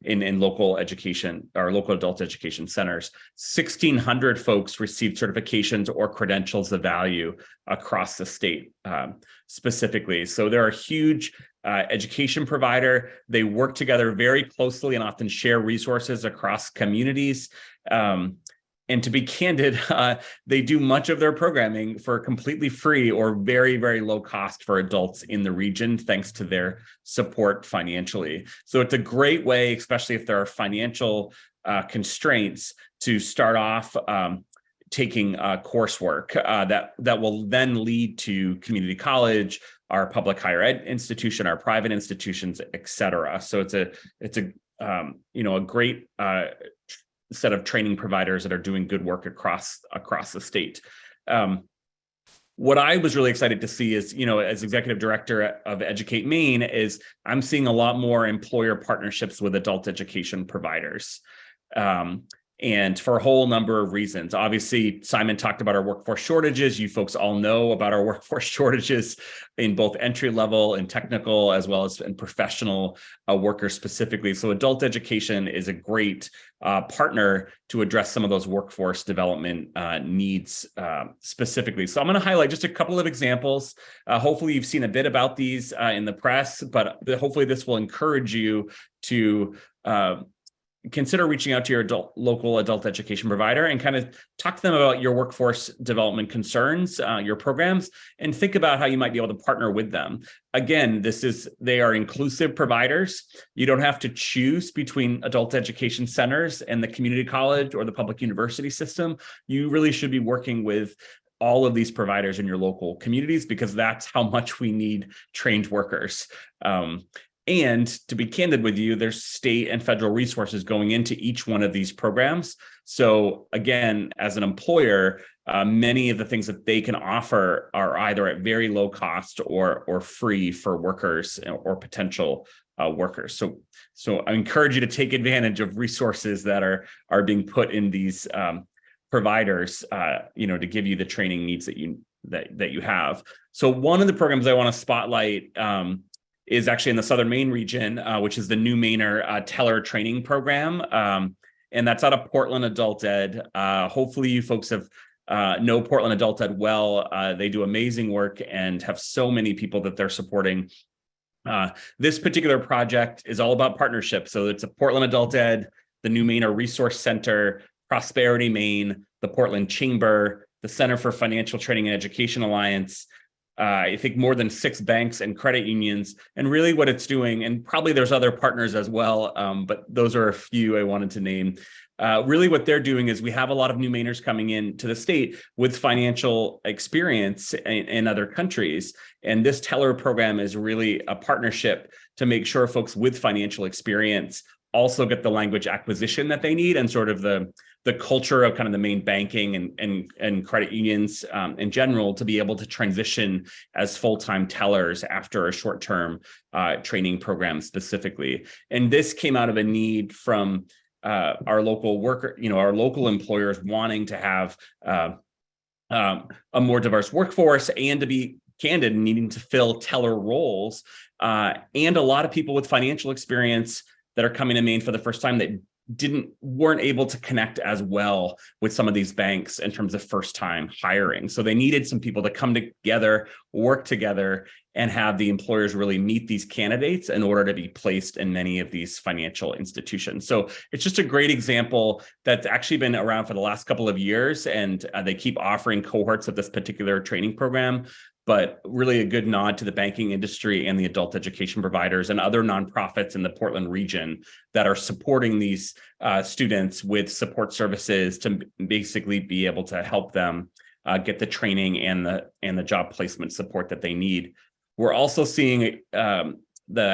in local education or local adult education centers. 1,600 folks received certifications or credentials of value across the state specifically. So they're a huge education provider. They work together very closely and often share resources across communities. And to be candid, they do much of their programming for completely free or very, very low cost for adults in the region, thanks to their support financially. So it's a great way, especially if there are financial constraints, to start off taking coursework that will then lead to community college, our public higher ed institution, our private institutions, et cetera. So it's a great set of training providers that are doing good work across the state. What I was really excited to see is, as executive director of Educate Maine, is I'm seeing a lot more employer partnerships with adult education providers. And for a whole number of reasons. Obviously, Simon talked about our workforce shortages. You folks all know about our workforce shortages in both entry level and technical, as well as in professional workers specifically. So adult education is a great partner to address some of those workforce development needs specifically. So I'm going to highlight just a couple of examples. Hopefully you've seen a bit about these in the press, but hopefully this will encourage you to consider reaching out to your local adult education provider and kind of talk to them about your workforce development concerns, your programs, and think about how you might be able to partner with them. Again, they are inclusive providers. You don't have to choose between adult education centers and the community college or the public university system. You really should be working with all of these providers in your local communities, because that's how much we need trained workers. And to be candid with you, there's state and federal resources going into each one of these programs. So again, as an employer, many of the things that they can offer are either at very low cost or free for workers or potential workers. So I encourage you to take advantage of resources that are being put in these providers, to give you the training needs that you have. So one of the programs I want to spotlight is actually in the Southern Maine region, which is the New Mainer Teller Training Program. And that's out of Portland Adult Ed. Hopefully you folks know Portland Adult Ed well. They do amazing work and have so many people that they're supporting. This particular project is all about partnerships. So it's a Portland Adult Ed, the New Mainer Resource Center, Prosperity Maine, the Portland Chamber, the Center for Financial Training and Education Alliance, I think more than 6 banks and credit unions. And really what it's doing, and probably there's other partners as well, but those are a few I wanted to name. Really what they're doing is we have a lot of new Mainers coming in to the state with financial experience in other countries. And this Teller program is really a partnership to make sure folks with financial experience also get the language acquisition that they need and sort of the culture of kind of the Maine banking and credit unions in general to be able to transition as full-time tellers after a short-term training program specifically. And this came out of a need from our local worker, our local employers wanting to have a more diverse workforce and, to be candid, needing to fill teller roles, and a lot of people with financial experience that are coming to Maine for the first time that weren't able to connect as well with some of these banks in terms of first time hiring. So they needed some people to come together, work together, and have the employers really meet these candidates in order to be placed in many of these financial institutions. So it's just a great example that's actually been around for the last couple of years, and they keep offering cohorts of this particular training program, but really a good nod to the banking industry and the adult education providers and other nonprofits in the Portland region that are supporting these students with support services to basically be able to help them get the training and the job placement support that they need. We're also seeing the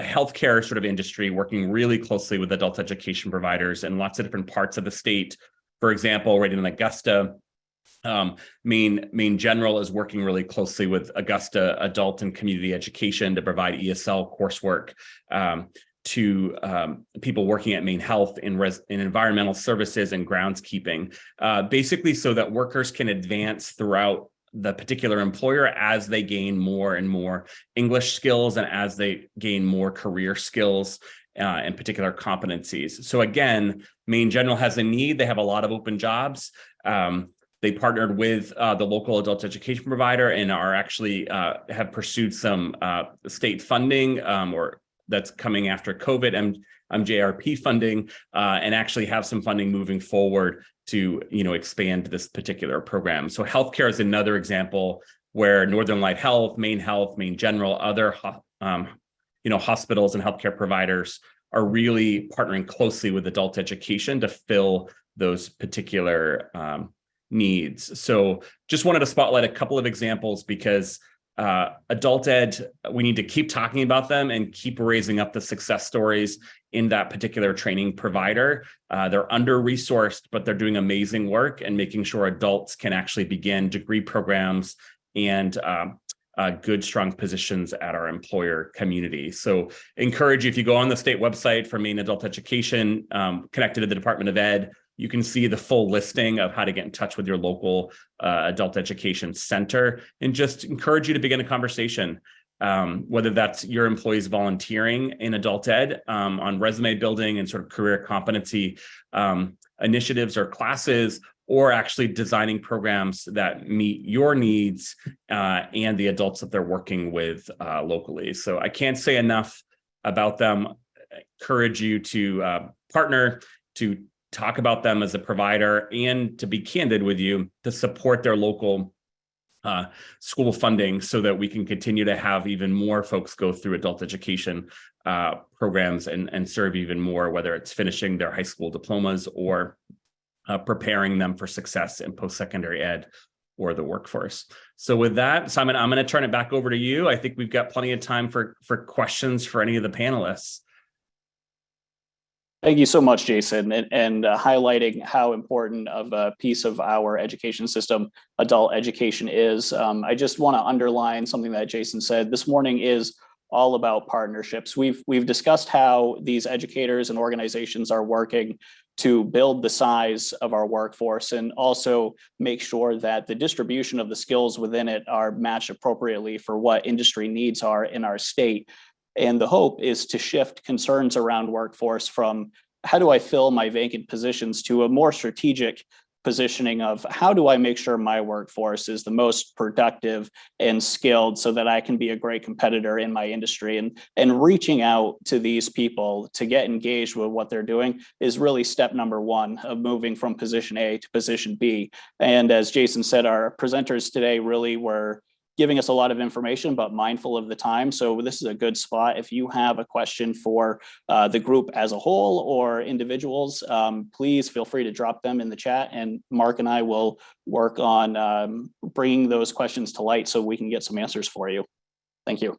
healthcare sort of industry working really closely with adult education providers in lots of different parts of the state. For example, right in Augusta, Maine General is working really closely with Augusta Adult and Community Education to provide ESL coursework. to people working at Maine Health in environmental services and groundskeeping, basically so that workers can advance throughout the particular employer as they gain more and more English skills and as they gain more career skills and particular competencies. So again, Maine General has a need. They have a lot of open jobs. They partnered with the local adult education provider and are actually have pursued some state funding or that's coming after COVID, MJRP funding, and actually have some funding moving forward to expand this particular program. So healthcare is another example where Northern Light Health, Maine General, other hospitals and healthcare providers are really partnering closely with adult education to fill those particular needs. So just wanted to spotlight a couple of examples because adult ed, we need to keep talking about them and keep raising up the success stories in that particular training provider. They're under-resourced, but they're doing amazing work and making sure adults can actually begin degree programs and good, strong positions at our employer community. So encourage you, if you go on the state website for Maine Adult Education, connected to the Department of Ed, you can see the full listing of how to get in touch with your local adult education center, and just encourage you to begin a conversation, whether that's your employees volunteering in adult ed on resume building and sort of career competency initiatives or classes, or actually designing programs that meet your needs and the adults that they're working with locally. So I can't say enough about them. I encourage you to partner, to talk about them as a provider, and to be candid with you to support their local school funding so that we can continue to have even more folks go through adult education programs and serve even more, whether it's finishing their high school diplomas or preparing them for success in post-secondary ed or the workforce. So with that, Simon, I'm going to turn it back over to you. I think we've got plenty of time for questions for any of the panelists. Thank you so much, Jason, and highlighting how important of a piece of our education system adult education is. I just want to underline something that Jason said. This morning is all about partnerships. We've discussed how these educators and organizations are working to build the size of our workforce and also make sure that the distribution of the skills within it are matched appropriately for what industry needs are in our state. And the hope is to shift concerns around workforce from how do I fill my vacant positions to a more strategic positioning of how do I make sure my workforce is the most productive and skilled so that I can be a great competitor in my industry. And reaching out to these people to get engaged with what they're doing is really step number one of moving from position A to position B. And as Jason said, our presenters today really were giving us a lot of information, but mindful of the time. So this is a good spot. If you have a question for the group as a whole or individuals, please feel free to drop them in the chat, and Mark and I will work on bringing those questions to light so we can get some answers for you. Thank you.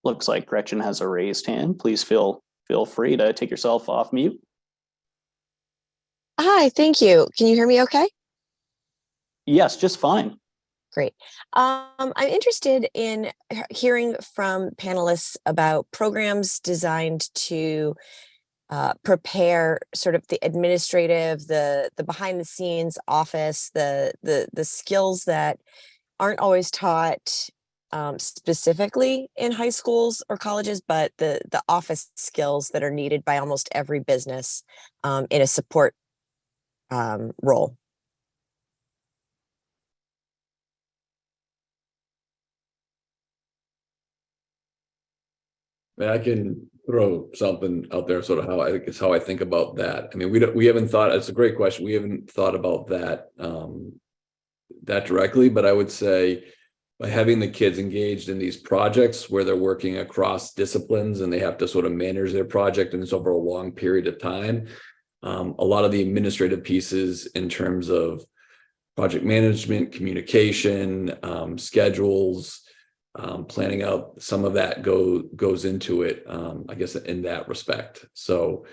Looks like Gretchen has a raised hand. Please feel free to take yourself off mute. Hi, thank you. Can you hear me okay? Yes, just fine. Great. I'm interested in hearing from panelists about programs designed to prepare sort of the administrative, the behind the scenes office, the skills that aren't always taught specifically in high schools or colleges, but the office skills that are needed by almost every business in a support role. I can throw something out there, sort of how I think about that. I mean, we haven't thought. It's a great question. We haven't thought about that that directly, but I would say by having the kids engaged in these projects where they're working across disciplines and they have to sort of manage their project and it's over a long period of time, a lot of the administrative pieces in terms of project management, communication, schedules, planning out. Some of that goes into it, I guess, in that respect. So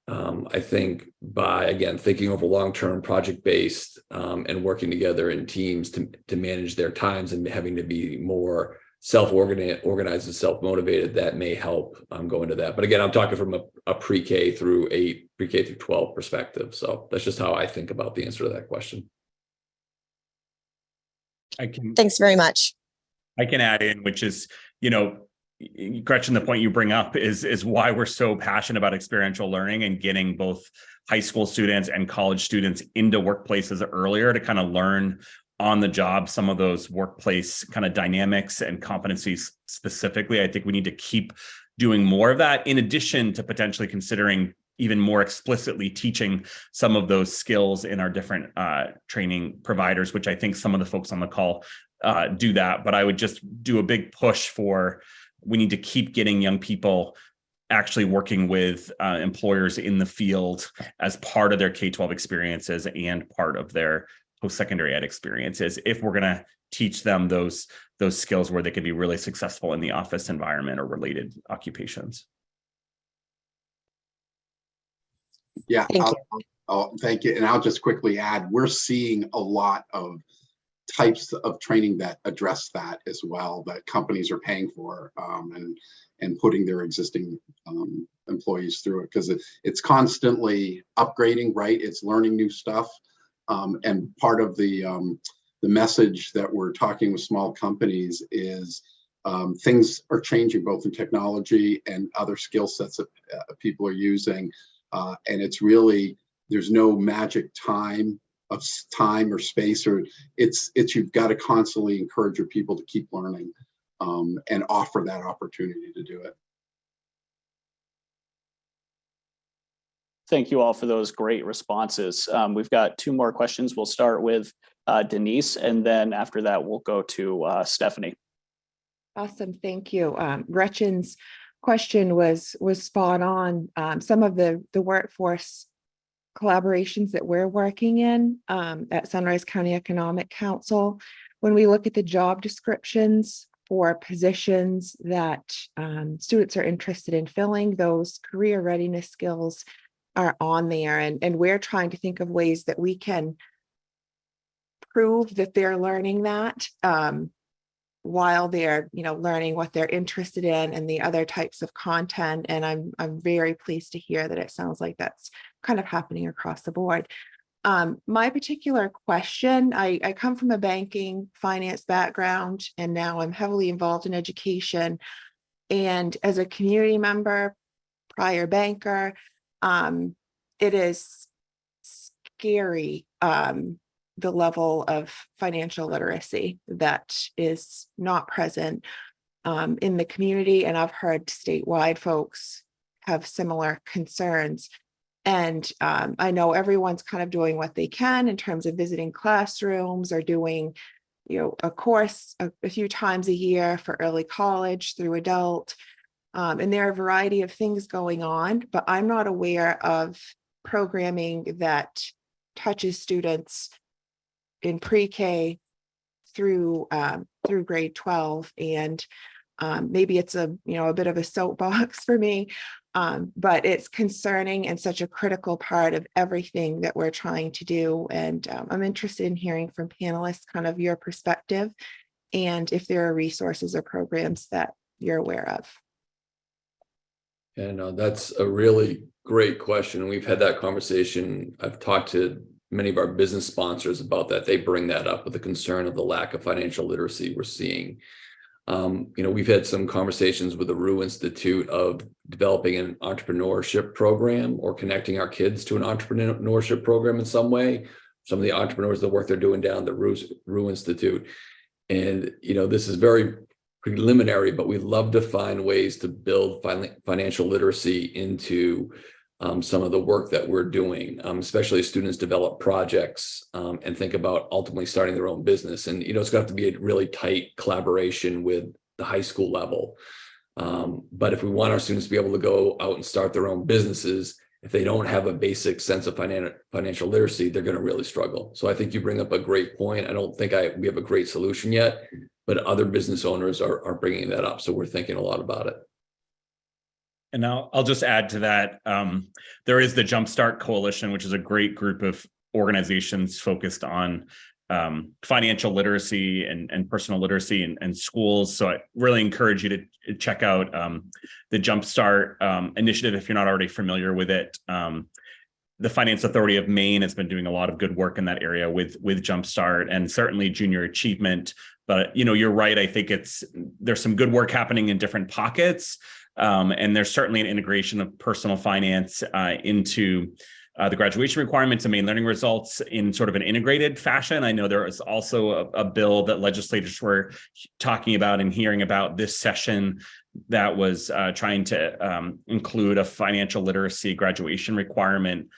I think by, again, thinking over long-term project-based and working together in teams to manage their times and having to be more self-organized and self-motivated, that may help go into that. But again, I'm talking from a pre-K through 12 perspective. So that's just how I think about the answer to that question. Thanks very much. I can add in, which is, Gretchen, the point you bring up is why we're so passionate about experiential learning and getting both high school students and college students into workplaces earlier to kind of learn on the job some of those workplace kind of dynamics and competencies specifically. I think we need to keep doing more of that, in addition to potentially considering even more explicitly teaching some of those skills in our different training providers, which I think some of the folks on the call do that. But I would just do a big push for, we need to keep getting young people actually working with employers in the field as part of their K-12 experiences and part of their post-secondary ed experiences, if we're going to teach them those skills where they could be really successful in the office environment or related occupations. Yeah, Thank you. Thank you. And I'll just quickly add, we're seeing a lot of types of training that address that as well, that companies are paying for and putting their existing employees through it, because it's constantly upgrading, right? It's learning new stuff. And part of the message that we're talking with small companies is things are changing both in technology and other skill sets that people are using. And it's really, there's no magic time or space, or it's you've got to constantly encourage your people to keep learning and offer that opportunity to do it. Thank you all for those great responses. We've got 2 more questions. We'll start with Denise, and then after that, we'll go to Stephanie. Awesome, thank you. Gretchen's question was spot on. Some of the workforce collaborations that we're working in at Sunrise County Economic Council, when we look at the job descriptions for positions that students are interested in filling, those career readiness skills are on there, and we're trying to think of ways that we can prove that they're learning that while they're learning what they're interested in and the other types of content. And I'm very pleased to hear that it sounds like that's kind of happening across the board. My particular question, I come from a banking finance background, and now I'm heavily involved in education. And as a community member, prior banker, it is scary, the level of financial literacy that is not present in the community. And I've heard statewide folks have similar concerns. And I know everyone's kind of doing what they can in terms of visiting classrooms or doing, a course a few times a year for early college through adult. And there are a variety of things going on, but I'm not aware of programming that touches students in pre-K through grade 12. And maybe it's a bit of a soapbox for me, but it's concerning and such a critical part of everything that we're trying to do. And I'm interested in hearing from panelists kind of your perspective, and if there are resources or programs that you're aware of. And that's a really great question. We've had that conversation. I've talked to many of our business sponsors about that. They bring that up with the concern of the lack of financial literacy we're seeing. We've had some conversations with the Rue Institute of developing an entrepreneurship program or connecting our kids to an entrepreneurship program in some way. Some of the entrepreneurs, the work they're doing down at the Rue Institute. And, this is very preliminary, but we love to find ways to build financial literacy into some of the work that we're doing, especially as students develop projects and think about ultimately starting their own business. And, it's going to have to be a really tight collaboration with the high school level. But if we want our students to be able to go out and start their own businesses, if they don't have a basic sense of financial literacy, they're going to really struggle. So I think you bring up a great point. I don't think we have a great solution yet, but other business owners are bringing that up. So we're thinking a lot about it. And I'll just add to that. There is the Jumpstart Coalition, which is a great group of organizations focused on financial literacy and personal literacy in schools. So I really encourage you to check out the Jumpstart initiative if you're not already familiar with it. The Finance Authority of Maine has been doing a lot of good work in that area with Jumpstart, and certainly junior achievement. But you're right. I think there's some good work happening in different pockets. And there's certainly an integration of personal finance into the graduation requirements and Maine learning results in sort of an integrated fashion. I know there is also a bill that legislators were talking about and hearing about this session that was trying to include a financial literacy graduation requirement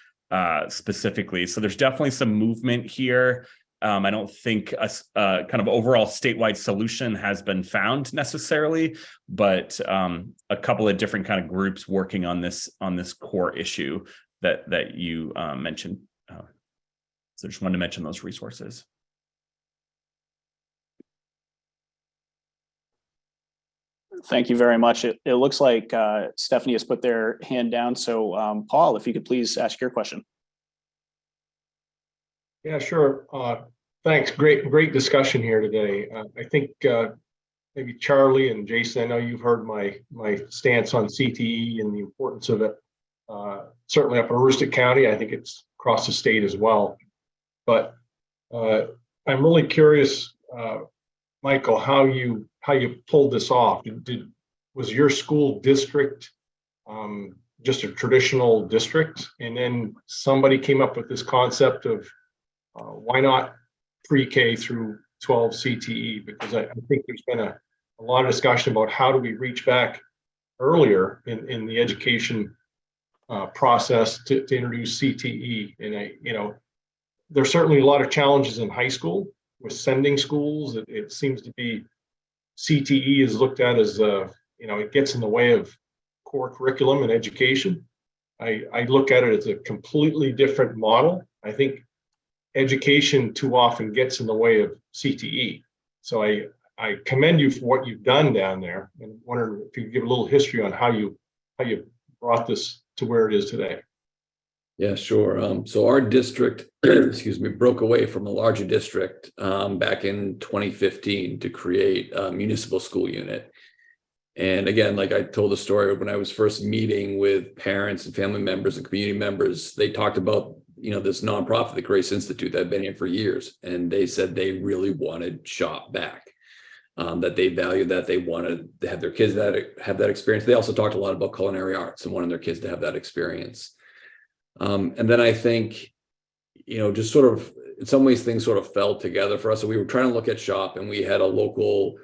specifically. So there's definitely some movement here. I don't think a kind of overall statewide solution has been found necessarily, but a couple of different kind of groups working on this core issue that you mentioned. So just wanted to mention those resources. Thank you very much. It looks like Stephanie has put their hand down. So Paul, if you could please ask your question. Yeah, sure. Thanks. Great discussion here today. I think maybe Charlie and Jason, I know you've heard my stance on CTE and the importance of it. Certainly up in Aroostook County, I think it's across the state as well. But I'm really curious, Michael, how you pulled this off. Was your school district just a traditional district, and then somebody came up with this concept of why not pre-K through 12 CTE? Because I think there's been a lot of discussion about how do we reach back earlier in the education process to introduce CTE. And there's certainly a lot of challenges in high school with sending schools. It seems to be CTE is looked at as it gets in the way of core curriculum and education. I look at it as a completely different model. I think education too often gets in the way of CTE. So I commend you for what you've done down there, and wonder if you could give a little history on how you brought this to where it is today. Yeah, sure. So our district, broke away from a larger district back in 2015 to create a municipal school unit. And again, like I told the story when I was first meeting with parents and family members and community members, they talked about this nonprofit, the Grace Institute, that had been here for years, and they said they really wanted SHOP back. That they valued that, they wanted to have their kids have that experience. They also talked a lot about culinary arts and wanted their kids to have that experience. And then I think, just sort of in some ways things sort of fell together for us. So we were trying to look at SHOP, and we had a local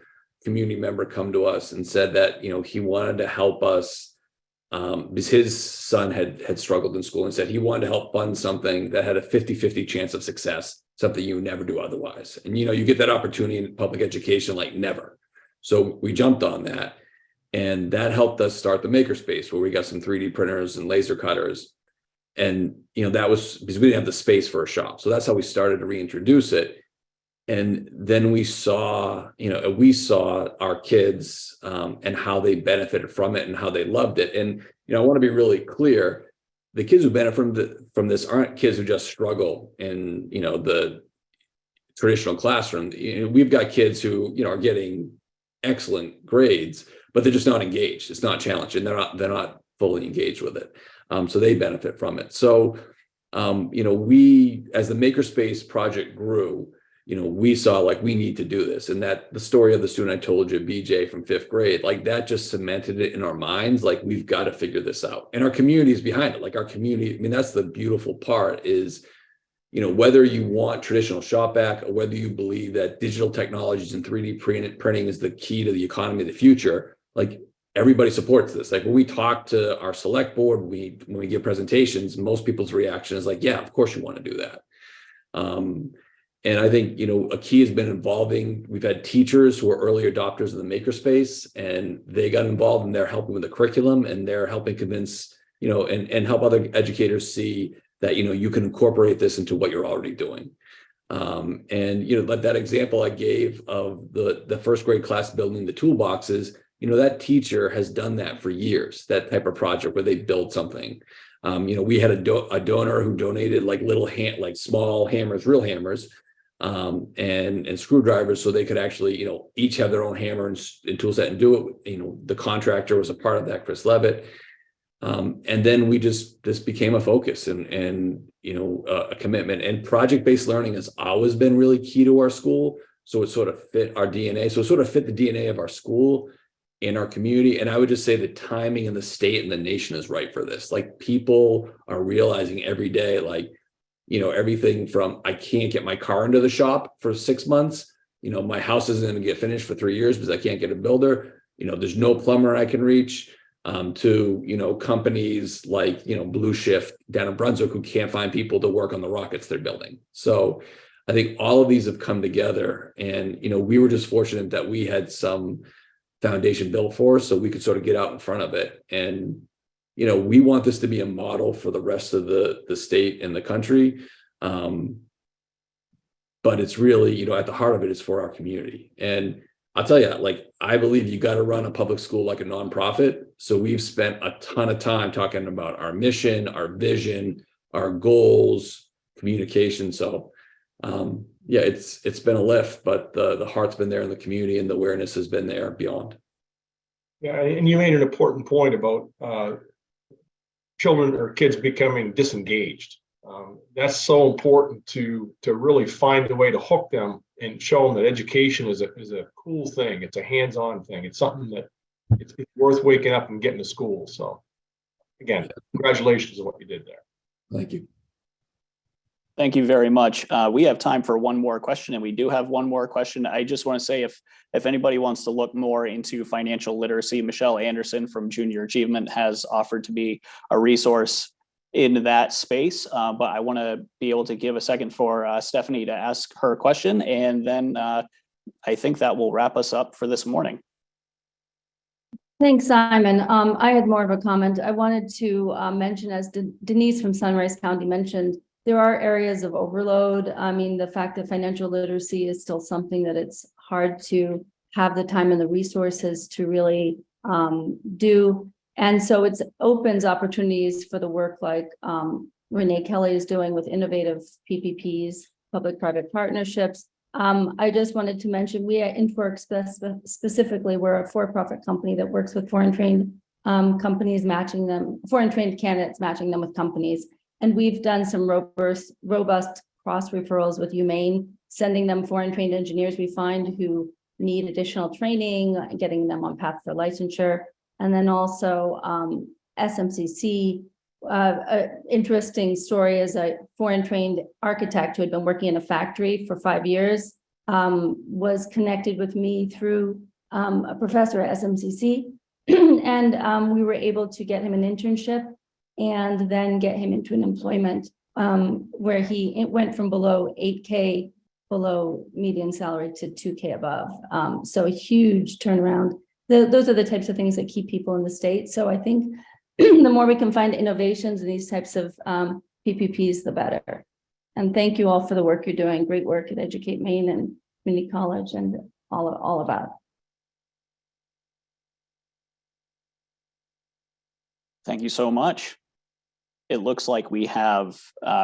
community member come to us and said that, he wanted to help us because his son had struggled in school, and said he wanted to help fund something that had a 50-50 chance of success, something you would never do otherwise. And, you get that opportunity in public education like never. So we jumped on that, and that helped us start the makerspace, where we got some 3D printers and laser cutters. And, that was because we didn't have the space for a shop. So that's how we started to reintroduce it. And then we saw our kids and how they benefited from it and how they loved it. And, I want to be really clear. The kids who benefit from this aren't kids who just struggle in, the traditional classroom. We've got kids who, are getting excellent grades, but they're just not engaged. It's not challenged, and they're not fully engaged with it. So they benefit from it. So, we, as the Makerspace project grew, we saw like we need to do this, and that the story of the student I told you, BJ from 5th grade, like that just cemented it in our minds. Like, we've got to figure this out, and our community is behind it. Like our community, that's the beautiful part is, whether you want traditional shop back or whether you believe that digital technologies and 3D printing is the key to the economy of the future, like everybody supports this. Like when we talk to our select board, when we give presentations, most people's reaction is like, yeah, of course you want to do that. And I think, a key has been involving, we've had teachers who are early adopters of the Makerspace, and they got involved, and they're helping with the curriculum, and they're helping convince, and help other educators see that, you can incorporate this into what you're already doing. Like that example I gave of the first grade class building the toolboxes, that teacher has done that for years, that type of project where they build something. We had a donor who donated like small hammers, real hammers, and screwdrivers, so they could actually, each have their own hammer and tool set and do it. The contractor was a part of that, Chris Levitt. And then this became a focus and a commitment, and project-based learning has always been really key to our school. So it sort of fit our DNA. So it sort of fit the DNA of our school and our community. And I would just say the timing in the state and the nation is right for this. Like, people are realizing every day, everything from, I can't get my car into the shop for 6 months. My house isn't going to get finished for 3 years because I can't get a builder. There's no plumber I can reach. To companies like Blue Shift down in Brunswick who can't find people to work on the rockets they're building. So I think all of these have come together, and we were just fortunate that we had some foundation built for us, so we could sort of get out in front of it. And we want this to be a model for the rest of the state and the country. But it's really, at the heart of it is for our community. And I'll tell you, I believe you got to run a public school like a nonprofit. So we've spent a ton of time talking about our mission, our vision, our goals, communication. So it's been a lift, but the heart's been there in the community, and the awareness has been there beyond. Yeah, and you made an important point about children or kids becoming disengaged. That's so important to really find a way to hook them and show them that education is a cool thing. It's a hands-on thing. It's something that it's worth waking up and getting to school. So again, congratulations on what you did there. Thank you. Thank you very much. We have time for one more question, and we do have one more question. I just want to say, if anybody wants to look more into financial literacy, Michelle Anderson from Junior Achievement has offered to be a resource in that space. But I want to be able to give a second for Stephanie to ask her question, and then I think that will wrap us up for this morning. Thanks, Simon. I had more of a comment. I wanted to mention, as Denise from Sunrise County mentioned, there are areas of overload. I mean, the fact that financial literacy is still something that it's hard to have the time and the resources to really do. And so it opens opportunities for the work like Renee Kelly is doing with innovative PPPs, public-private partnerships. I just wanted to mention, we at IntWork specifically, we're a for-profit company that works with foreign trained companies, foreign trained candidates, matching them with companies. And we've done some robust cross referrals with UMaine, sending them foreign trained engineers we find who need additional training, getting them on path for licensure. And then also SMCC, interesting story is a foreign trained architect who had been working in a factory for 5 years, was connected with me through a professor at SMCC. And we were able to get him an internship and then get him into an employment where it went from below 8K below median salary to 2K above. So a huge turnaround. Those are the types of things that keep people in the state. So I think the more we can find innovations in these types of PPPs, the better. And thank you all for the work you're doing. Great work at Educate Maine and Community College and all about. Thank you so much. It looks like we have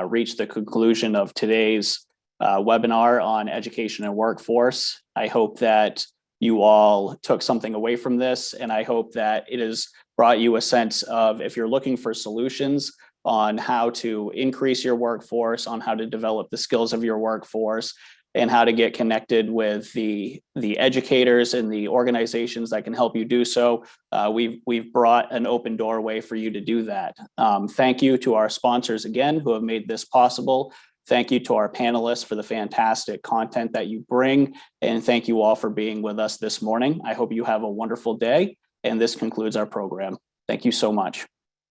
reached the conclusion of today's webinar on education and workforce. I hope that you all took something away from this, and I hope that it has brought you a sense of, if you're looking for solutions on how to increase your workforce, on how to develop the skills of your workforce, and how to get connected with the educators and the organizations that can help you do so. We've brought an open doorway for you to do that. Thank you to our sponsors again who have made this possible. Thank you to our panelists for the fantastic content that you bring. And thank you all for being with us this morning. I hope you have a wonderful day. And this concludes our program. Thank you so much.